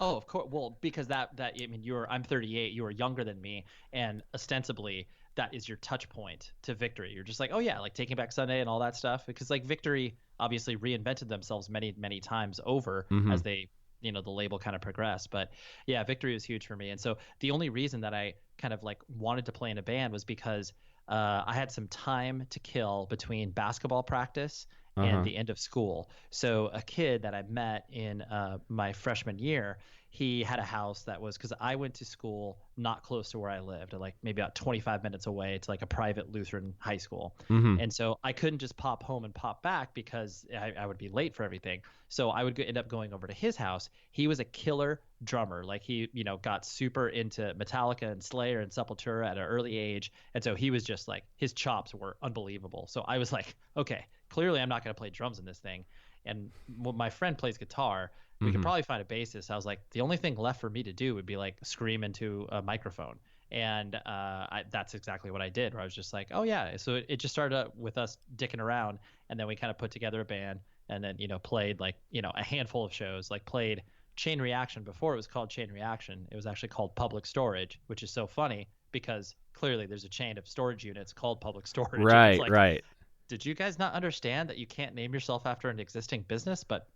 Oh, of course. Well, because that I mean, I'm 38, you are younger than me, and ostensibly that is your touch point to Victory. You're just like, oh yeah, like Taking Back Sunday and all that stuff, because like Victory obviously reinvented themselves many, many times over as they, the label kind of progressed. But yeah, Victory was huge for me. And so the only reason that I kind of like wanted to play in a band was because I had some time to kill between basketball practice and the end of school. So a kid that I met in my freshman year, he had a house that was, because I went to school not close to where I lived, like maybe about 25 minutes away to like a private Lutheran high school. And so I couldn't just pop home and pop back because I would be late for everything. So I would end up going over to his house. He was a killer drummer. Like he, got super into Metallica and Slayer and Sepultura at an early age. And so he was just like, his chops were unbelievable. So I was like, okay, clearly I'm not going to play drums in this thing. And when my friend plays guitar, we could probably find a bassist. I was like, the only thing left for me to do would be like scream into a microphone. And that's exactly what I did, where I was just like, oh yeah. So it just started up with us dicking around, and then we kind of put together a band, and then, played like, a handful of shows, like played Chain Reaction before it was called Chain Reaction. It was actually called Public Storage, which is so funny because clearly there's a chain of storage units called Public Storage. Right, like, right. Did you guys not understand that you can't name yourself after an existing business? But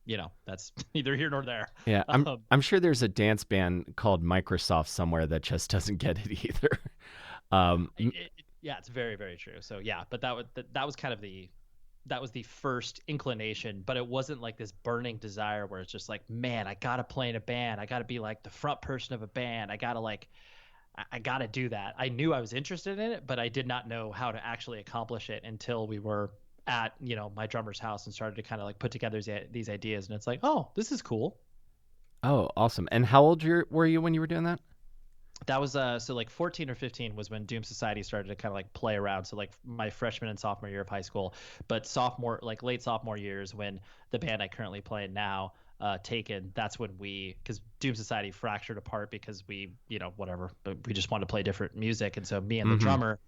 that's neither here nor there. Yeah, I'm sure there's a dance band called Microsoft somewhere that just doesn't get it either. Yeah, it's very, very true. So yeah, but that was kind of that was the first inclination, but it wasn't like this burning desire where it's just like, man, I gotta play in a band. I gotta be like the front person of a band. I gotta do that. I knew I was interested in it, but I did not know how to actually accomplish it until we were at, my drummer's house and started to kind of like put together these ideas. And it's like, oh, this is cool. Oh, awesome. And how old were you when you were doing that? That was so like 14 or 15 was when Doom Society started to kind of like play around. So like my freshman and sophomore year of high school, but late sophomore years when the band I currently play in now, Taken, that's when because Doom Society fractured apart because we, whatever, but we just wanted to play different music. And so me and the drummer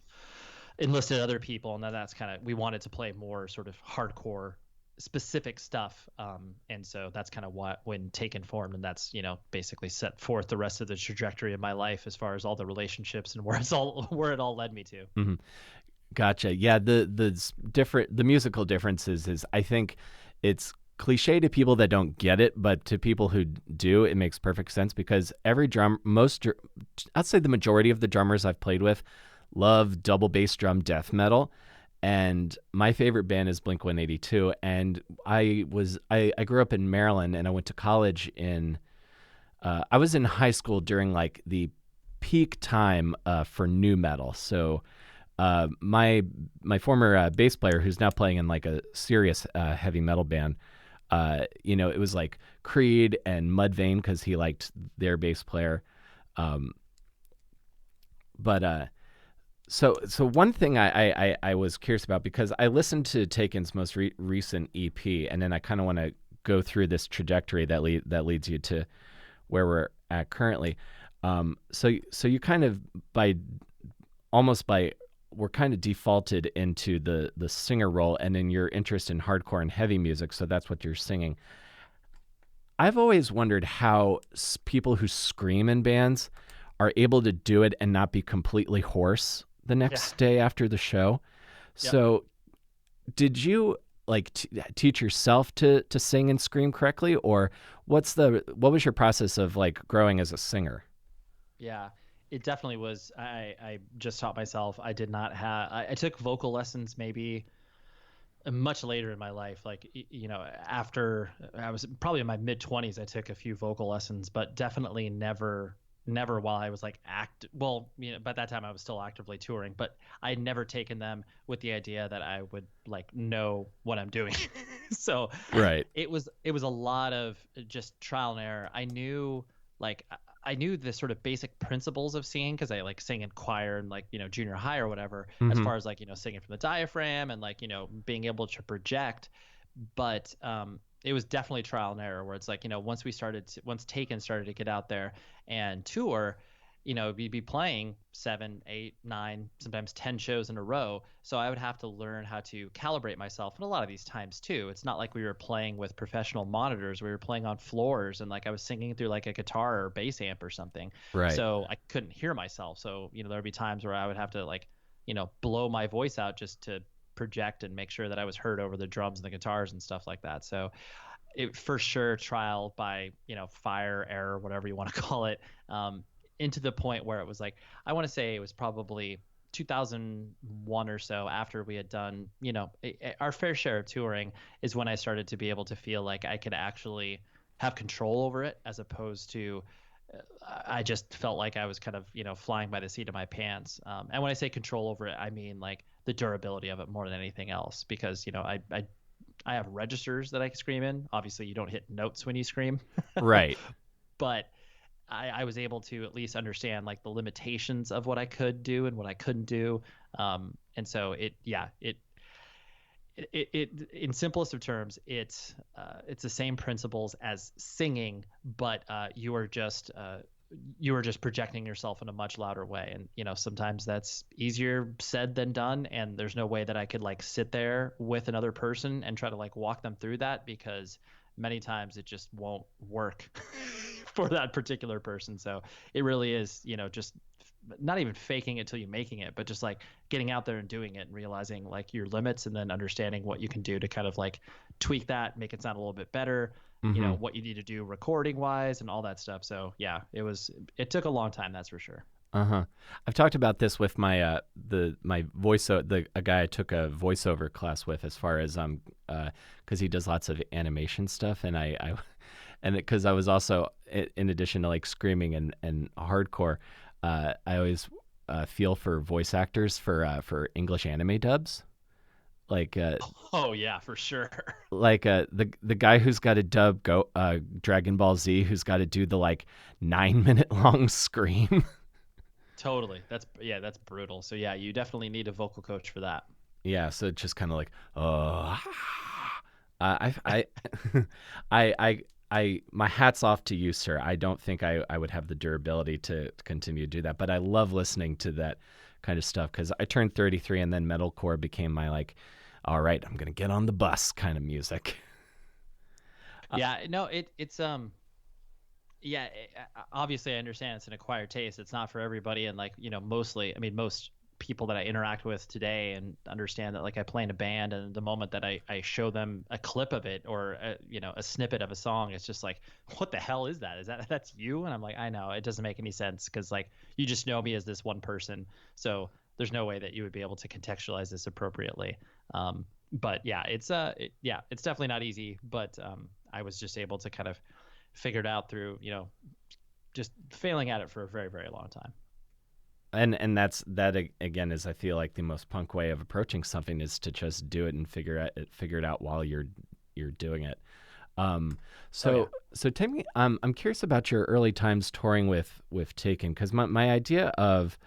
enlisted other people, and then that's kind of, we wanted to play more sort of hardcore specific stuff. And so that's kind of when Taken formed, and that's, basically set forth the rest of the trajectory of my life as far as all the relationships and where it all led me to. Mm-hmm. Gotcha. Yeah. The musical differences is, I think it's cliche to people that don't get it, but to people who do, it makes perfect sense, because I'd say the majority of the drummers I've played with love double bass drum death metal. And my favorite band is Blink-182. And I grew up in Maryland, and I went to college I was in high school during like the peak time for nu metal. So my former bass player, who's now playing in like a serious heavy metal band, it was like Creed and Mudvayne because he liked their bass player. But so one thing I was curious about, because I listened to Taken's most recent EP, and then I kind of want to go through this trajectory that leads you to where we're at currently. So you kind of we're kind of defaulted into the singer role, and in your interest in hardcore and heavy music, so that's what you're singing. I've always wondered how people who scream in bands are able to do it and not be completely hoarse the next day after the show. Yep. So did you like teach yourself to sing and scream correctly, or what was your process of like growing as a singer? Yeah, it definitely was. I just taught myself. I did not have, I took vocal lessons maybe much later in my life. Like, after I was probably in my mid 20s, I took a few vocal lessons, but definitely never while I was like by that time I was still actively touring, but I had never taken them with the idea that I would like know what I'm doing. So right. It was a lot of just trial and error. I knew the sort of basic principles of singing because I like sang in choir and like, junior high or whatever, as far as like, singing from the diaphragm and like, being able to project. But it was definitely trial and error where it's like, once Taken started to get out there and tour, we'd be playing 7, 8, 9, sometimes 10 shows in a row. So I would have to learn how to calibrate myself. And a lot of these times too, it's not like we were playing with professional monitors. We were playing on floors, and like I was singing through like a guitar or bass amp or something. Right. So I couldn't hear myself. So, there would be times where I would have to like, blow my voice out just to project and make sure that I was heard over the drums and the guitars and stuff like that. So it for sure trial by, fire, error, whatever you want to call it. Into the point where it was like, I want to say it was probably 2001 or so, after we had done, our fair share of touring, is when I started to be able to feel like I could actually have control over it, as opposed to I just felt like I was kind of, flying by the seat of my pants. And when I say control over it, I mean like the durability of it more than anything else, because, I have registers that I can scream in. Obviously you don't hit notes when you scream. Right. But I was able to at least understand like the limitations of what I could do and what I couldn't do. And so it in simplest of terms, it's the same principles as singing, but you are just projecting yourself in a much louder way. And, sometimes that's easier said than done. And there's no way that I could like sit there with another person and try to like walk them through that, because many times it just won't work for that particular person. So it really is, just not even faking it till you're making it, but just like getting out there and doing it and realizing like your limits, and then understanding what you can do to kind of like tweak that, make it sound a little bit better, what you need to do recording wise and all that stuff. So yeah, it took a long time, that's for sure. I've talked about this with my my voiceover, a guy I took a voiceover class with, as far as because he does lots of animation stuff, and and because I was also, in addition to like screaming and hardcore, I always feel for voice actors for English anime dubs, like oh yeah, for sure. Like the guy who's got to dub Dragon Ball Z, who's got to do the like 9-minute long scream. Totally. That's brutal. So yeah, you definitely need a vocal coach for that. Yeah. So it's just kind of like, I, my hat's off to you, sir. I don't think I would have the durability to continue to do that, but I love listening to that kind of stuff, because I turned 33 and then metalcore became my like, all right, I'm going to get on the bus kind of music. Yeah, no, it's yeah, obviously I understand it's an acquired taste. It's not for everybody. And like, mostly, I mean, most people that I interact with today and understand that like I play in a band, and the moment that I show them a clip of it, or a snippet of a song, it's just like, what the hell is that? That's you? And I'm like, I know, it doesn't make any sense, because like you just know me as this one person. So there's no way that you would be able to contextualize this appropriately. But yeah, it's definitely not easy, but I was just able to kind of figure it out through, just failing at it for a very, very long time. And again is, I feel like, the most punk way of approaching something is to just do it and figure it out while you're doing it. Um, Oh yeah. so tell me, I'm curious about your early times touring with Taken, because my idea of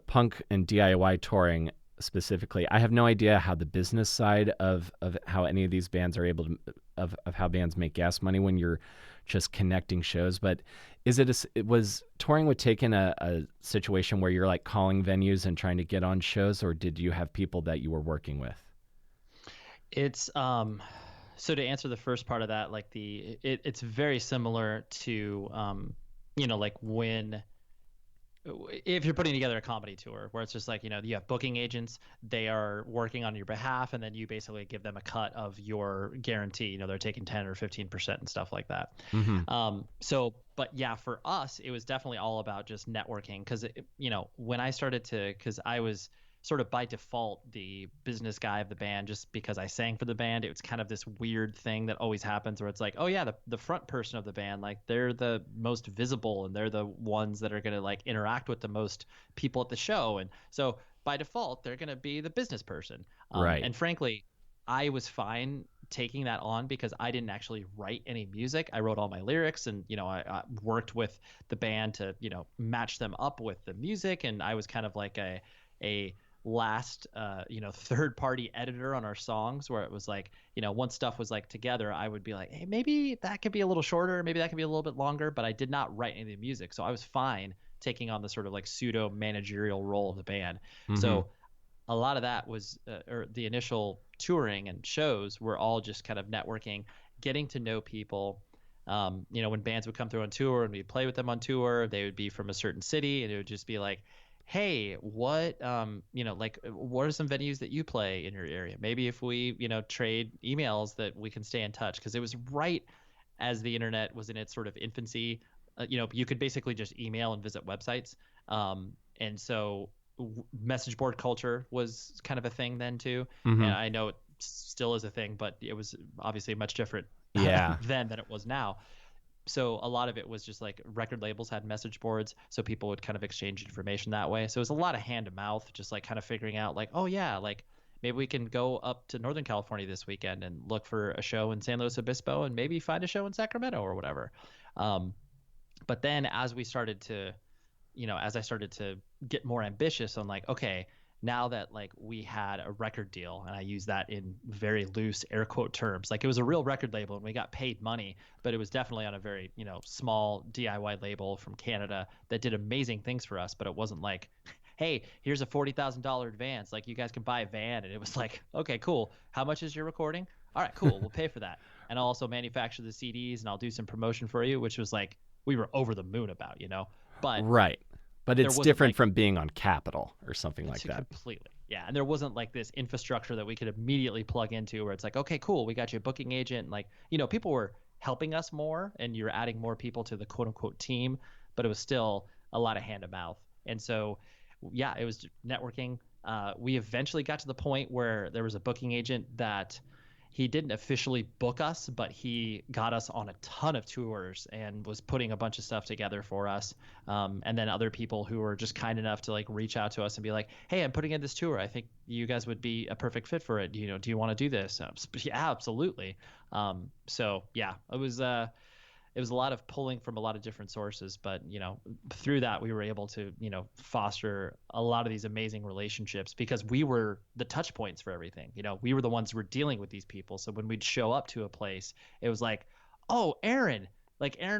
punk and DIY touring specifically, I have no idea how the business side of how any of these bands are able to of how bands make gas money when you're just connecting shows. But it was touring with Taken a situation where you're like calling venues and trying to get on shows, or did you have people that you were working with? It's so to answer the first part of that, like it's very similar to like when if you're putting together a comedy tour where it's just like, you have booking agents, they are working on your behalf, and then you basically give them a cut of your guarantee. They're taking 10 or 15% and stuff like that. Mm-hmm. But yeah, for us, it was definitely all about just networking because, when I started because I was sort of by default the business guy of the band just because I sang for the band. It was kind of this weird thing that always happens where it's like, oh yeah, the front person of the band, like they're the most visible and they're the ones that are going to like interact with the most people at the show. And so by default, they're going to be the business person. Right. And frankly, I was fine taking that on because I didn't actually write any music. I wrote all my lyrics and, I worked with the band to, match them up with the music. And I was kind of like a last third party editor on our songs where it was like, once stuff was like together, I would be like, hey, maybe that could be a little shorter, maybe that could be a little bit longer, but I did not write any of the music, so I was fine taking on the sort of like pseudo managerial role of the band. Mm-hmm. So a lot of that was or the initial touring and shows were all just kind of networking, getting to know people. When bands would come through on tour and we'd play with them on tour, they would be from a certain city and it would just be like, hey, what what are some venues that you play in your area? Maybe if we, trade emails that we can stay in touch, because it was right as the internet was in its sort of infancy. You could basically just email and visit websites. And so message board culture was kind of a thing then too. Mm-hmm. And I know it still is a thing, but it was obviously much different then than it was now. So a lot of it was just like record labels had message boards, so people would kind of exchange information that way. So it was a lot of hand to mouth, just like kind of figuring out like, oh yeah, like maybe we can go up to Northern California this weekend and look for a show in San Luis Obispo and maybe find a show in Sacramento or whatever. But then as we started to, as I started to get more ambitious on like, okay, now that like we had a record deal, and I use that in very loose air quote terms, like it was a real record label and we got paid money, but it was definitely on a very, small DIY label from Canada that did amazing things for us. But it wasn't like, hey, here's a $40,000 advance, like you guys can buy a van. And it was like, okay, cool. How much is your recording? All right, cool. We'll pay for that. And I'll also manufacture the CDs and I'll do some promotion for you, which was like, we were over the moon about, but right. But it's different like, from being on Capitol or something like that. Completely. Yeah. And there wasn't like this infrastructure that we could immediately plug into where it's like, okay, cool, we got you a booking agent. And like, people were helping us more and you're adding more people to the quote unquote team, but it was still a lot of hand to mouth. And so, yeah, it was networking. We eventually got to the point where there was a booking agent that he didn't officially book us, but he got us on a ton of tours and was putting a bunch of stuff together for us. And then other people who were just kind enough to like reach out to us and be like, hey, I'm putting in this tour. I think you guys would be a perfect fit for it. Do you want to do this? Yeah, absolutely. So yeah, it was a lot of pulling from a lot of different sources, but through that we were able to foster a lot of these amazing relationships because we were the touch points for everything. We were the ones who were dealing with these people. So when we'd show up to a place, it was like, oh, Aaron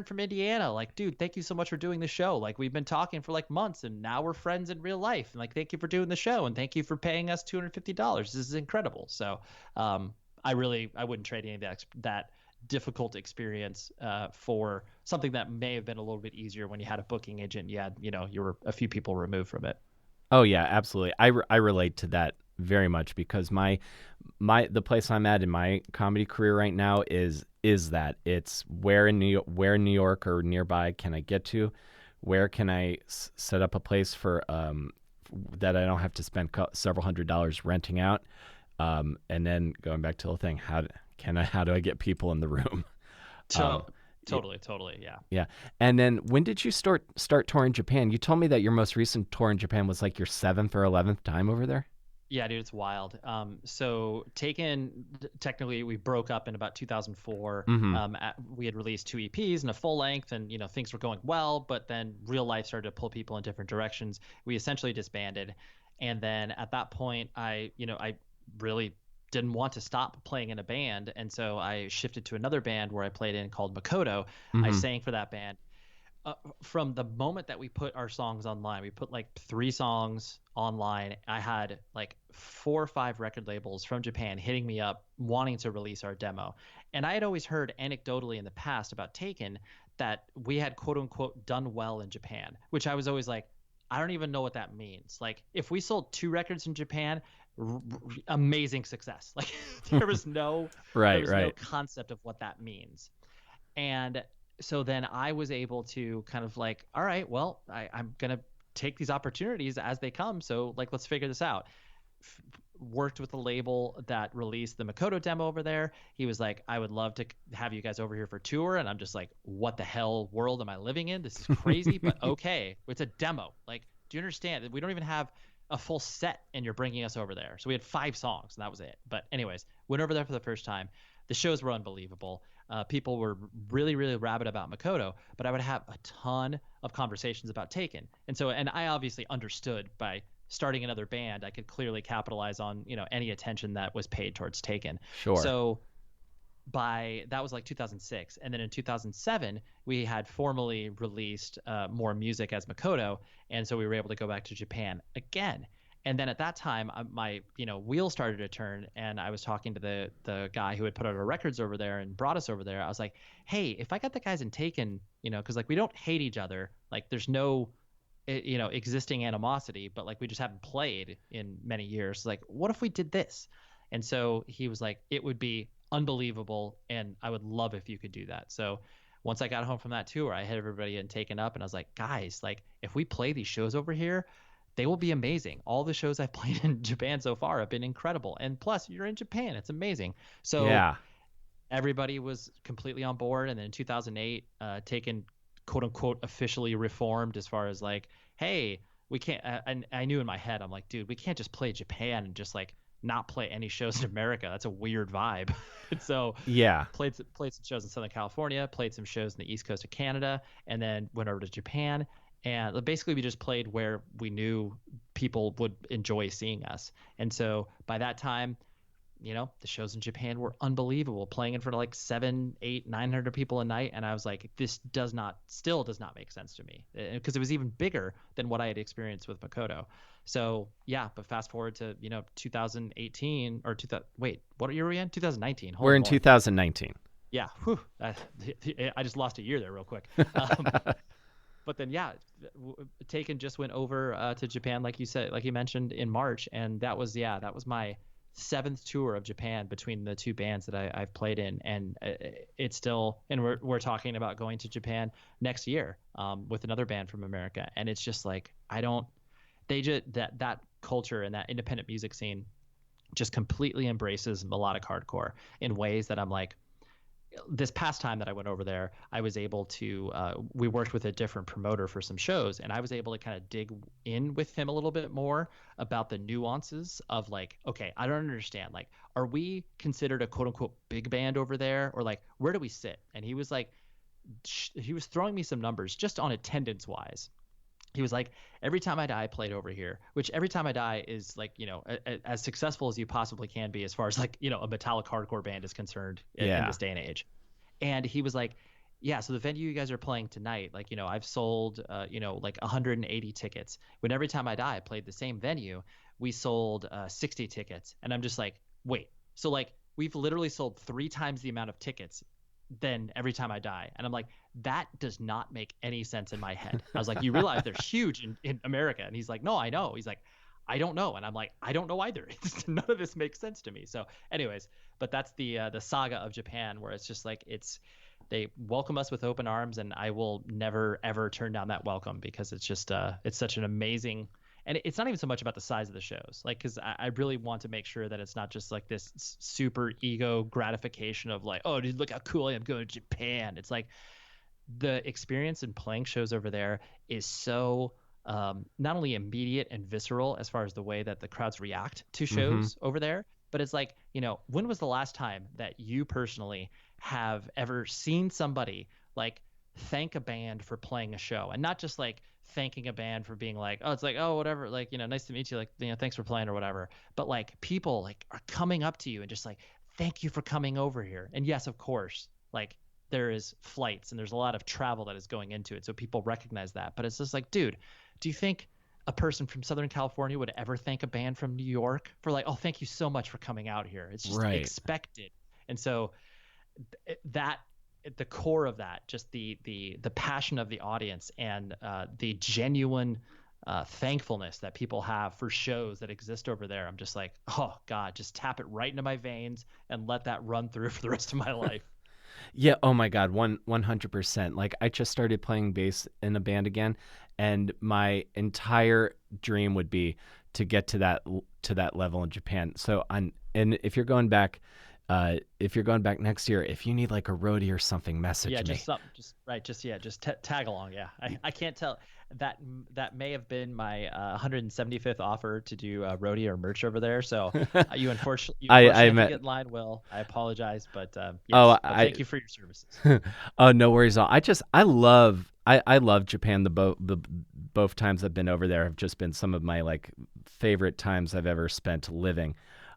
from Indiana, like, dude, thank you so much for doing the show. Like, we've been talking for like months and now we're friends in real life. And like, thank you for doing the show and thank you for paying us $250. This is incredible. So I wouldn't trade any of that difficult experience for something that may have been a little bit easier when you had a booking agent. You were a few people removed from it. Oh yeah, absolutely. I relate to that very much because the place I'm at in my comedy career right now is that it's where in New York or nearby can I get to, where can I set up a place for that I don't have to spend several $100s renting out, and then going back to the thing, how do I get people in the room? So Totally. Yeah. Yeah. And then when did you start touring Japan? You told me that your most recent tour in Japan was like your 7th or 11th time over there. Yeah, dude, it's wild. So Taken, technically, we broke up in about 2004. Mm-hmm. We had released 2 EPs and a full length, and things were going well. But then real life started to pull people in different directions. We essentially disbanded, and then at that point, I really didn't want to stop playing in a band, and so I shifted to another band where I played in called Mikoto. I Mm-hmm. sang for that band from the moment that we put our songs online. We put like 3 songs online. I had like 4 or 5 record labels from Japan hitting me up wanting to release our demo. And I had always heard anecdotally in the past about Taken that we had quote unquote done well in Japan, which I was always like, I don't even know what that means. Like if we sold 2 records in Japan, amazing success. Like there was no no concept of what that means. And so then I was able to kind of like, all right, well, I'm going to take these opportunities as they come. So like, let's figure this out. Worked with a label that released the Mikoto demo over there. He was like, I would love to have you guys over here for tour. And I'm just like, what the hell world am I living in? This is crazy, but okay. It's a demo. Like, do you understand that we don't even have a full set and you're bringing us over there? So we had 5 songs and that was it. But anyways, went over there for the first time. The shows were unbelievable. People were really, really rabid about Mikoto, but I would have a ton of conversations about Taken. And I obviously understood by starting another band, I could clearly capitalize on, any attention that was paid towards Taken. Sure. So that was like 2006. And then in 2007, we had formally released more music as Mikoto. And so we were able to go back to Japan again. And then at that time, my wheel started to turn, and I was talking to the guy who had put out our records over there and brought us over there. I was like, hey, if I got the guys in Taken, because like we don't hate each other, like there's no existing animosity, but like we just haven't played in many years. Like, what if we did this? And so he was like, it would be unbelievable, and I would love if you could do that. So once I got home from that tour, I had everybody in Taken up, and I was like, guys, like if we play these shows over here, they will be amazing. All the shows I've played in Japan so far have been incredible. And plus, you're in Japan. It's amazing. So yeah. Everybody was completely on board. And then in 2008, Taken, quote unquote, officially reformed as far as like, hey, we can't. And I knew in my head, I'm like, dude, we can't just play Japan and just like not play any shows in America. That's a weird vibe. And so yeah, played some shows in Southern California, played some shows in the East Coast of Canada, and then went over to Japan. And basically, we just played where we knew people would enjoy seeing us. And so by that time, the shows in Japan were unbelievable, playing in front of like 700, 800, 900 people a night. And I was like, this still does not make sense to me, because it was even bigger than what I had experienced with Mikoto. So yeah, but fast forward to 2018 or wait, what year are we in? 2019. We're in 2019. Yeah, I just lost a year there real quick. But then, yeah, Taken just went over to Japan, like you said, like you mentioned, in March, and that was my 7th tour of Japan between the 2 bands that I've played in, and it's still, and we're talking about going to Japan next year with another band from America, and it's just like that culture and that independent music scene just completely embraces melodic hardcore in ways that I'm like. This past time that I went over there, I was able to we worked with a different promoter for some shows, and I was able to kind of dig in with him a little bit more about the nuances of like, okay, I don't understand, like, are we considered a quote unquote big band over there, or like where do we sit? And he was like, he was throwing me some numbers just on attendance wise. He was like, every time I die played over here, which every time I die is like, as successful as you possibly can be as far as like, a metallic hardcore band is concerned in this day and age. And he was like, yeah, so the venue you guys are playing tonight, like, I've sold, like 180 tickets. When every time I die, I played the same venue, we sold 60 tickets. And I'm just like, wait, so like we've literally sold 3 times the amount of tickets than every time I die. And I'm like, that does not make any sense in my head. I was like, you realize they're huge in America? And he's like, no, I know. He's like, I don't know. And I'm like, I don't know either. None of this makes sense to me. So anyways, but that's the saga of Japan, where it's just like, they welcome us with open arms, and I will never, ever turn down that welcome, because it's just, it's such an amazing and it's not even so much about the size of the shows, like, because I really want to make sure that it's not just like this super ego gratification of like, oh, dude, look how cool I am going to Japan. It's like the experience in playing shows over there is so not only immediate and visceral as far as the way that the crowds react to Mm-hmm. shows over there, but it's like, when was the last time that you personally have ever seen somebody like thank a band for playing a show, and not just like thanking a band for being like, oh, it's like, oh, whatever, like, nice to meet you, like, thanks for playing or whatever, but like people like are coming up to you and just like, thank you for coming over here. And yes, of course, like there is flights and there's a lot of travel that is going into it, so people recognize that, but it's just like, dude, do you think a person from Southern California would ever thank a band from New York for like, oh, thank you so much for coming out here? It's just Right. expected. And so that at the core of that, just the passion of the audience and the genuine thankfulness that people have for shows that exist over there. I'm just like, oh God, just tap it right into my veins and let that run through for the rest of my life. Yeah. Oh my God. 100%. Like I just started playing bass in a band again, and my entire dream would be to get to that level in Japan. So and if you're going back next year, if you need like a roadie or something, Yeah, message just me. something, just right, just yeah, just tag along. Yeah, I can't tell that that may have been my 175th offer to do roadie or merch over there. So you unfortunately I have to met. get in line. Will, I apologize, but Oh, yes, but thank you for your services. oh, no worries at all. I love Japan. The both times I've been over there have just been some of my like favorite times I've ever spent living.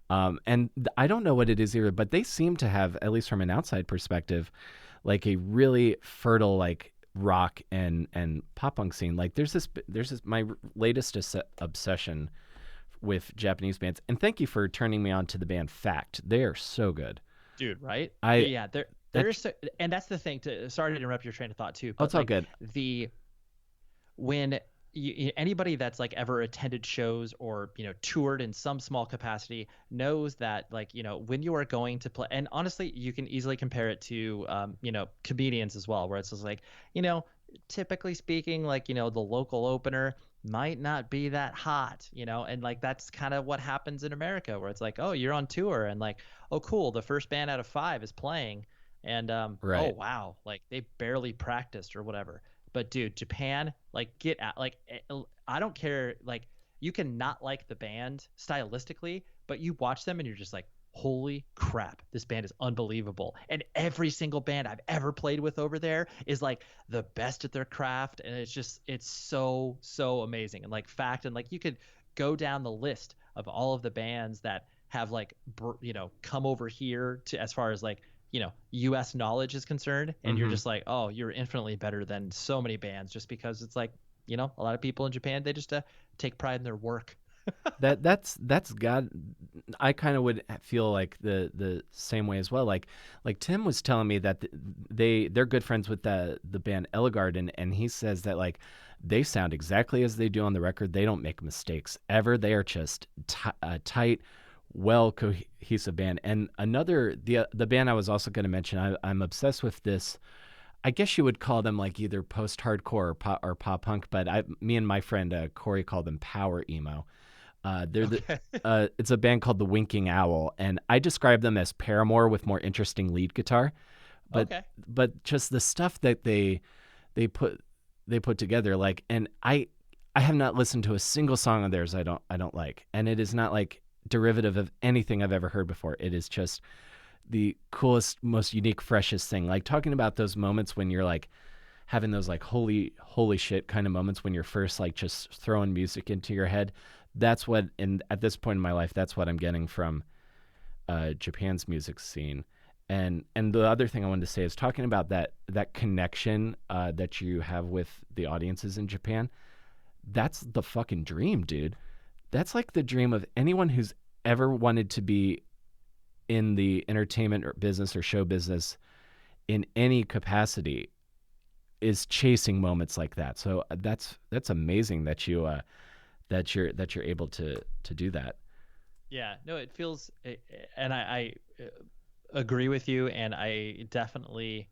And I don't know what it is either, but they seem to have, at least from an outside perspective, like a really fertile like rock and pop punk scene. Like there's this my latest obsession with Japanese bands. And thank you for turning me on to the band Fact. They are so good. Dude, right? I Yeah, that there's and that's the thing. To Sorry to interrupt your train of thought too, Oh, but it's all like good. the when anybody that's like ever attended shows or toured in some small capacity knows that, like, when you are going to play, and honestly you can easily compare it to comedians as well, where it's just like, typically speaking, like, the local opener might not be that hot, and like that's kind of what happens in America, where it's like, oh, you're on tour and like, oh cool, the first band out of five is playing, and oh Right. wow, like they barely practiced or whatever. But dude, Japan, like, get out, like, I don't care, like, you can not like the band stylistically, but you watch them and you're just like, holy crap, this band is unbelievable. And every single band I've ever played with over there is like the best at their craft, and it's so amazing. And like Fact, and like you could go down the list of all of the bands that have like come over here to, as far as like, US knowledge is concerned, and you're Mm-hmm. just like, oh, you're infinitely better than so many bands, just because it's like, a lot of people in Japan, they just take pride in their work. That's God. I kind of would feel like the same way as well. Like Tim was telling me that they're good friends with the band Eligard, and he says that like they sound exactly as they do on the record. They don't make mistakes ever. They are just tight, well cohesive band. And the band I was also going to mention. I'm obsessed with this. I guess you would call them like either post-hardcore or pop punk, but me and my friend Corey called them power emo. Okay. It's a band called the Winking Owl, and I describe them as Paramore with more interesting lead guitar. But Okay. just the stuff that they put together, like, and I have not listened to a single song of theirs I don't like, and it is not like derivative of anything I've ever heard before. It is just the coolest, most unique, freshest thing. Like talking about those moments when you're like having those like holy shit kind of moments when you're first like just throwing music into your head. That's what, and at this point in my life, that's what I'm getting from Japan's music scene. And the other thing I wanted to say is talking about that connection that you have with the audiences in Japan. That's the fucking dream, dude. That's like the dream of anyone who's ever wanted to be in the entertainment or business or show business in any capacity, is chasing moments like that. So that's amazing that you're able to do that. Yeah, no, it feels, and I agree with you, and I definitely,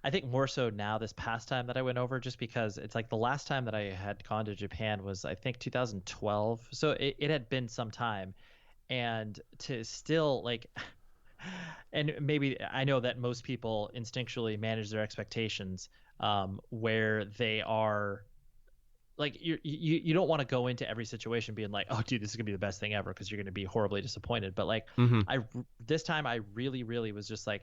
I think more so now this past time that I went over, just because it's like the last time that I had gone to Japan was I think 2012. So it had been some time, and to still like, and maybe I know that most people instinctually manage their expectations, where they are like you don't want to go into every situation being like, oh dude, this is gonna be the best thing ever, because you're gonna be horribly disappointed. But like Mm-hmm. I this time I really was just like,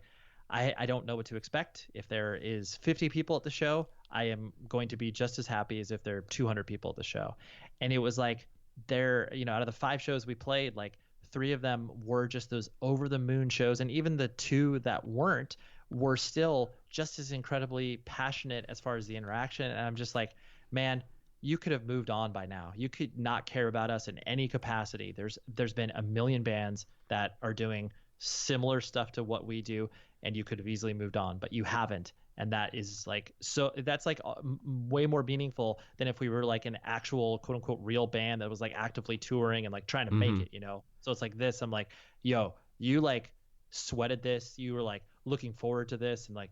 I don't know what to expect. If there is 50 people at the show, I am going to be just as happy as if there are 200 people at the show. And it was like, there, out of the 5 shows we played, like 3 of them were just those over the moon shows, and even the 2 that weren't were still just as incredibly passionate as far as the interaction. And I'm just like, man, you could have moved on by now. You could not care about us in any capacity. There's been a million bands that are doing similar stuff to what we do, and you could have easily moved on, but you haven't. And that is like, so that's like way more meaningful than if we were like an actual quote unquote real band that was like actively touring and like trying to make Mm-hmm. it. So it's like this, I'm like, yo, you like sweated this, you were like looking forward to this, and like,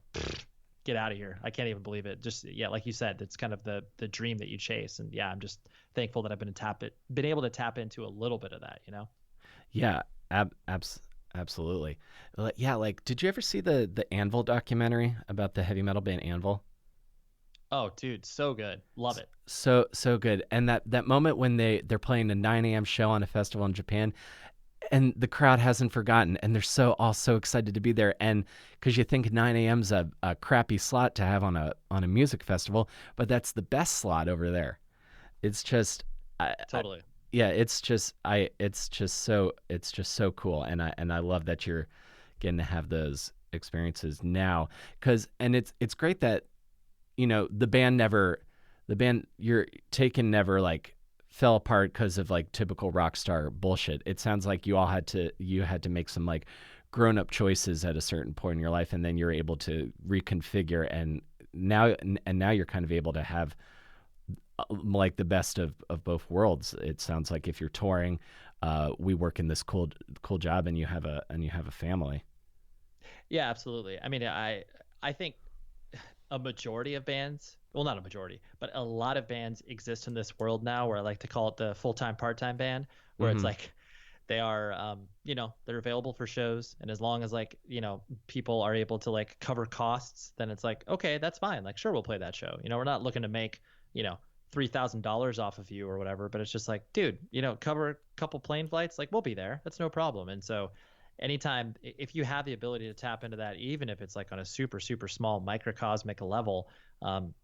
get out of here. I can't even believe it. Just, yeah, like you said, it's kind of the dream that you chase. And yeah, I'm just thankful that I've been able to tap into a little bit of that. Yeah, absolutely. Yeah, like, did you ever see the Anvil documentary about the heavy metal band Anvil? Oh, dude, so good. Love it. So good. And that moment when they're playing a 9 a.m. show on a festival in Japan, and the crowd hasn't forgotten, and they're all so excited to be there. And because you think 9 a.m.'s a crappy slot to have on a music festival, but that's the best slot over there. It's just, Totally. yeah, it's just so cool, and I love that you're getting to have those experiences now. And it's great that the band you're taken never like fell apart because of like typical rock star bullshit. It sounds like you had to make some like grown up choices at a certain point in your life, and then you're able to reconfigure, and now you're kind of able to have like the best of both worlds. It sounds like if you're touring, we work in this cool job, and you have a family. Yeah, absolutely. I mean, I think a majority of bands, well, not a majority, but a lot of bands exist in this world now, where I like to call it the full-time part-time band, where it's Mm-hmm. like they are, they're available for shows, and as long as like, people are able to like cover costs, then it's like, okay, that's fine. Like, sure, we'll play that show. We're not looking to make, $3,000 off of you or whatever, but it's just like, dude, cover a couple plane flights, like we'll be there. That's no problem. And so anytime, if you have the ability to tap into that, even if it's like on a super super small microcosmic level,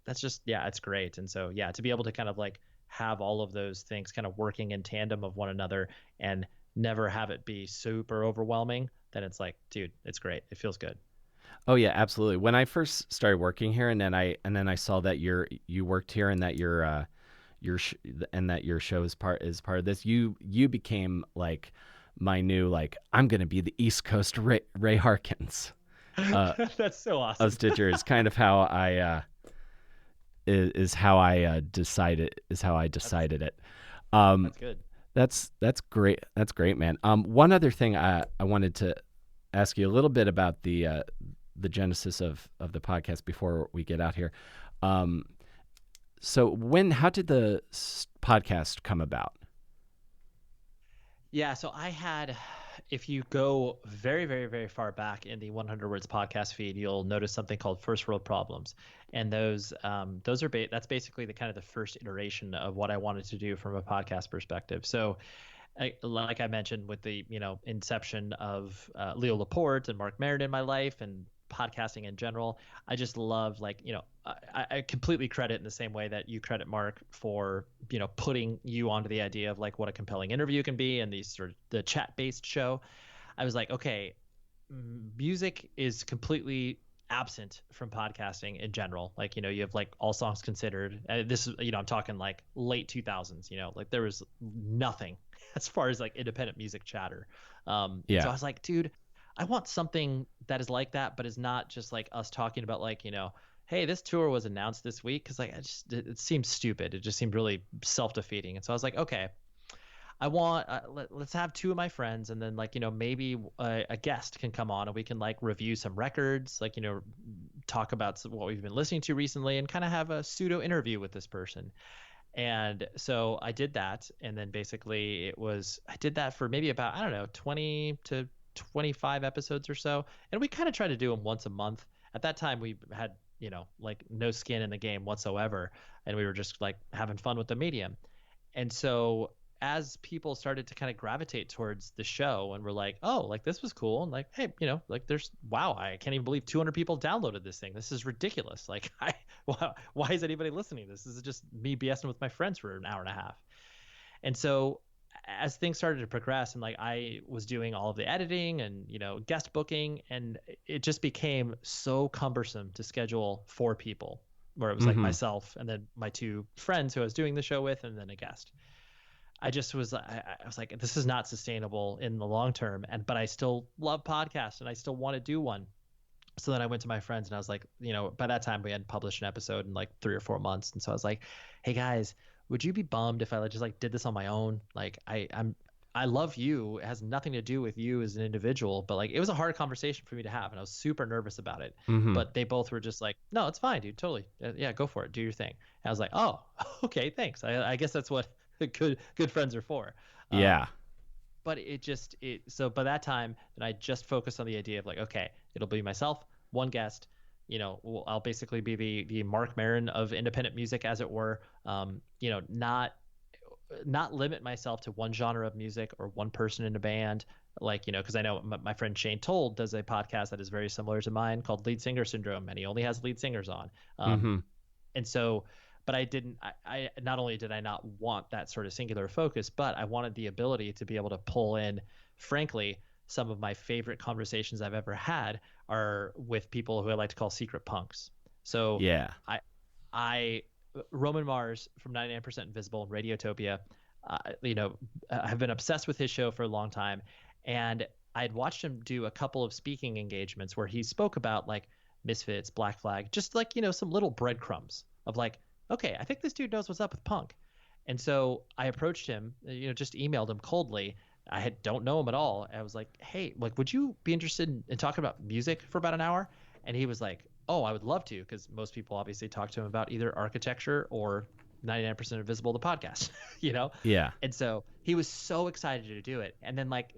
that's just, yeah, it's great. And so yeah, to be able to kind of like have all of those things kind of working in tandem of one another, and never have it be super overwhelming, then it's like, dude, it's great. It feels good. Oh yeah, absolutely. When I first started working here, and then I saw that you worked here, and that your and that your show is part of this, you became like my new, like, I'm gonna be the East Coast Ray Harkins That's so of awesome. Stitcher. Is kind of how is how I That's decided it. Um, that's good. that's great. That's great, man. One other thing I wanted to ask you a little bit about the genesis of the podcast before we get out here. Um, so how did the podcast come about? Yeah, so I had, if you go very, very, very far back in the 100 Words podcast feed, you'll notice something called First World Problems, and those are that's basically the kind of the first iteration of what I wanted to do from a podcast perspective. So, like I mentioned, with the inception of Leo Laporte and Mark Maron in my life, and podcasting in general, I just love, like, I completely credit in the same way that you credit Mark for putting you onto the idea of like what a compelling interview can be, and these sort of the chat based show. I was like, okay, music is completely absent from podcasting in general. Like, you have like All Songs Considered. This is, I'm talking like late 2000s, like there was nothing as far as like independent music chatter. And so Yeah. I was like, dude, I want something that is like that, but is not just like us talking about like, hey, this tour was announced this week. Cause like, it seems stupid. It just seemed really self-defeating. And so I was like, okay, I want let's have 2 of my friends, and then like maybe a guest can come on, and we can like review some records, like talk about what we've been listening to recently and kind of have a pseudo interview with this person. And so I did that. And then basically I did that for maybe about, I don't know, 20 to 25 episodes or so. And we kind of try to do them once a month. At that time, we had, like no skin in the game whatsoever. And we were just like having fun with the medium. And so as people started to kind of gravitate towards the show and were like, oh, like this was cool. And like, hey, like wow, I can't even believe 200 people downloaded this thing. This is ridiculous. Like, why is anybody listening? This is just me BSing with my friends for an hour and a half. And so as things started to progress and like I was doing all of the editing and, guest booking, and it just became so cumbersome to schedule 4 people, where it was like myself and then my 2 friends who I was doing the show with and then a guest. I was like, this is not sustainable in the long term. But I still love podcasts and I still want to do one. So then I went to my friends and I was like, by that time we hadn't published an episode in like 3 or 4 months. And so I was like, hey guys, would you be bummed if I just like did this on my own? Like I love you. It has nothing to do with you as an individual, but like, it was a hard conversation for me to have. And I was super nervous about it, but they both were just like, no, it's fine, dude. Totally. Yeah, go for it. Do your thing. And I was like, oh, okay, thanks. I guess that's what good friends are for. Yeah. But so by that time, then I just focused on the idea of like, okay, it'll be myself, one guest, I'll basically be the Mark Maron of independent music, as it were. Not limit myself to one genre of music or one person in a band, like, because I know my friend Shane Told does a podcast that is very similar to mine called Lead Singer Syndrome, and he only has lead singers on. And so, but I not only did I not want that sort of singular focus, but I wanted the ability to be able to pull in, frankly, some of my favorite conversations I've ever had are with people who I like to call secret punks. So yeah, I Roman Mars from 99% Invisible and Radiotopia, I've been obsessed with his show for a long time. And I had watched him do a couple of speaking engagements where he spoke about like Misfits, Black Flag, just like, some little breadcrumbs of like, okay, I think this dude knows what's up with punk. And so I approached him, just emailed him coldly. I don't know him at all. I was like, hey, like, would you be interested in talking about music for about an hour? And he was like, oh, I would love to, because most people obviously talk to him about either architecture or 99% Invisible, the podcast, Yeah. And so he was so excited to do it. And then like,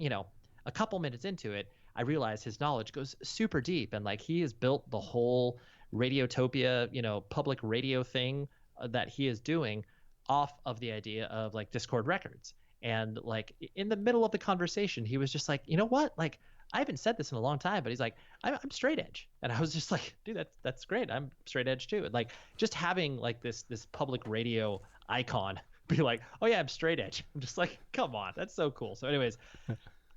a couple minutes into it, I realized his knowledge goes super deep. And like, he has built the whole Radiotopia, public radio thing that he is doing off of the idea of like Discord records. And like in the middle of the conversation, he was just like, you know what? Like, I haven't said this in a long time, but he's like, I'm straight edge. And I was just like, dude, that's great. I'm straight edge too. And like, just having like this public radio icon be like, oh yeah, I'm straight edge. I'm just like, come on, that's so cool. So anyways,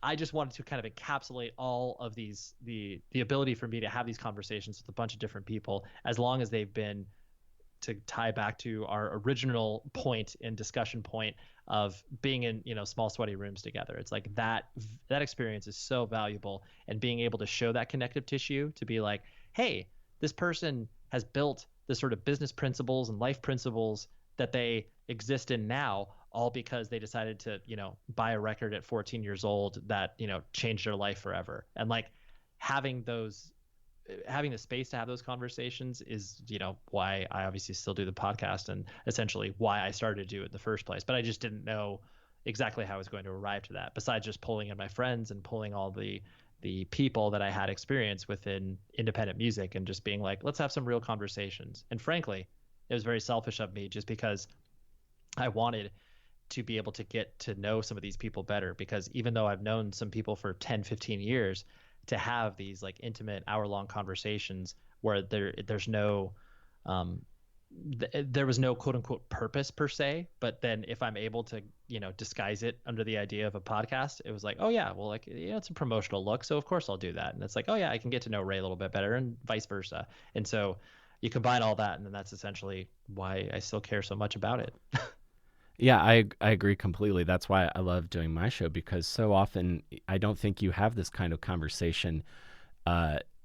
I just wanted to kind of encapsulate all of these, the ability for me to have these conversations with a bunch of different people, as long as they've been, to tie back to our original point and discussion point of being in, small sweaty rooms together. It's like that experience is so valuable, and being able to show that connective tissue to be like, hey, this person has built the sort of business principles and life principles that they exist in now, all because they decided to, buy a record at 14 years old that, changed their life forever. And like having the space to have those conversations is, why I obviously still do the podcast, and essentially why I started to do it in the first place. But I just didn't know exactly how I was going to arrive to that, besides just pulling in my friends and pulling all the people that I had experience within independent music, and just being like, let's have some real conversations. And frankly, it was very selfish of me, just because I wanted to be able to get to know some of these people better, because even though I've known some people for 10, 15 years, to have these like intimate hour-long conversations where there's no there was no quote unquote purpose per se, but then if I'm able to, disguise it under the idea of a podcast, it was like, oh yeah, well, like, it's a promotional look, so of course I'll do that. And it's like, oh yeah, I can get to know Ray a little bit better, and vice versa. And so you combine all that, and then that's essentially why I still care so much about it. Yeah, I agree completely. That's why I love doing my show, because so often I don't think you have this kind of conversation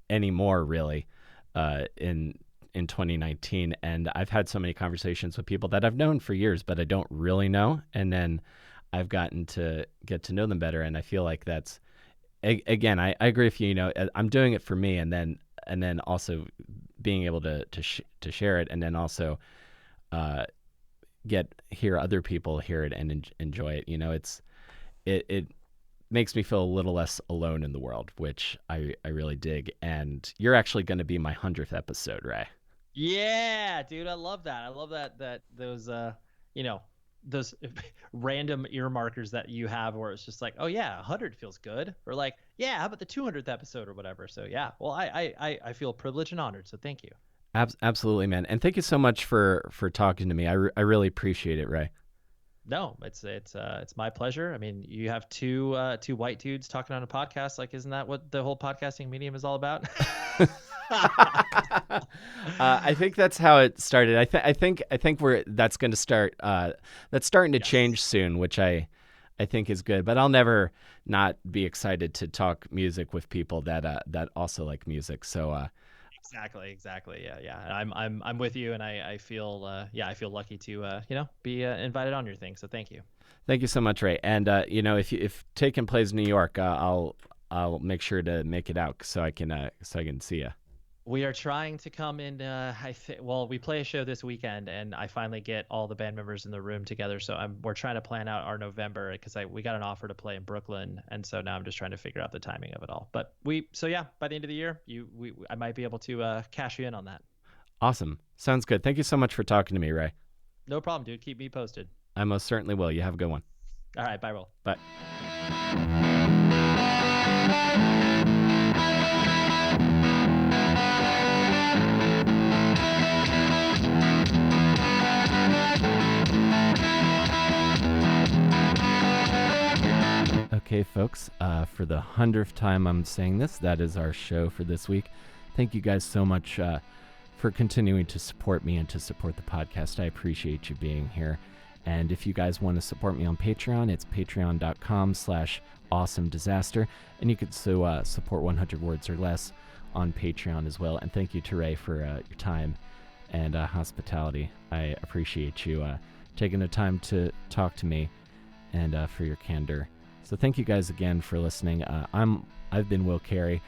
anymore, really, in 2019. And I've had so many conversations with people that I've known for years, but I don't really know. And then I've gotten to get to know them better. And I feel like that's, again, I agree with you. I'm doing it for me, and then also being able to share it, and then also hear other people hear it and enjoy it. It makes me feel a little less alone in the world, which I really dig. And you're actually going to be my 100th episode, Ray. Yeah, dude, I love that. I love that those those random earmarkers that you have where it's just like, oh yeah, 100 feels good, or like, yeah, how about the 200th episode or whatever. So yeah, well, I feel privileged and honored. So thank you. Absolutely, man. And thank you so much for talking to me. I really appreciate it, Ray. No, it's my pleasure. I mean, you have two white dudes talking on a podcast. Like, isn't that what the whole podcasting medium is all about? I think that's how it started. I think that's going to start. That's starting to change soon, which I think is good. But I'll never not be excited to talk music with people that also like music. So. Exactly. Yeah. I'm with you, and I feel I feel lucky to be invited on your thing. So thank you. Thank you so much, Ray. And if Taken plays New York, I'll make sure to make it out so I can see you. We are trying to come in. We play a show this weekend, and I finally get all the band members in the room together. So we're trying to plan out our November, because we got an offer to play in Brooklyn, and so now I'm just trying to figure out the timing of it all. But by the end of the year, I might be able to cash you in on that. Awesome, sounds good. Thank you so much for talking to me, Ray. No problem, dude. Keep me posted. I most certainly will. You have a good one. All right, bye, Will. Bye. Okay, folks, for the 100th time I'm saying this, that is our show for this week. Thank you guys so much for continuing to support me and to support the podcast. I appreciate you being here. And if you guys want to support me on Patreon, it's patreon.com/awesomedisaster. And you could support 100 Words or Less on Patreon as well. And thank you to Ray for your time and hospitality. I appreciate you taking the time to talk to me and for your candor. So thank you guys again for listening. I've been Will Carey.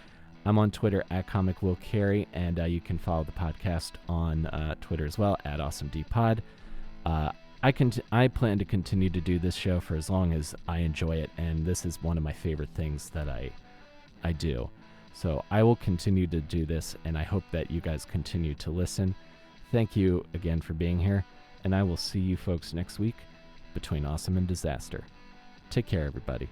I'm on Twitter @ComicWillCarey, and you can follow the podcast on Twitter as well @AwesomeDPod. I plan to continue to do this show for as long as I enjoy it, and this is one of my favorite things that I do. So I will continue to do this, and I hope that you guys continue to listen. Thank you again for being here, and I will see you folks next week between Awesome and Disaster. Take care, everybody.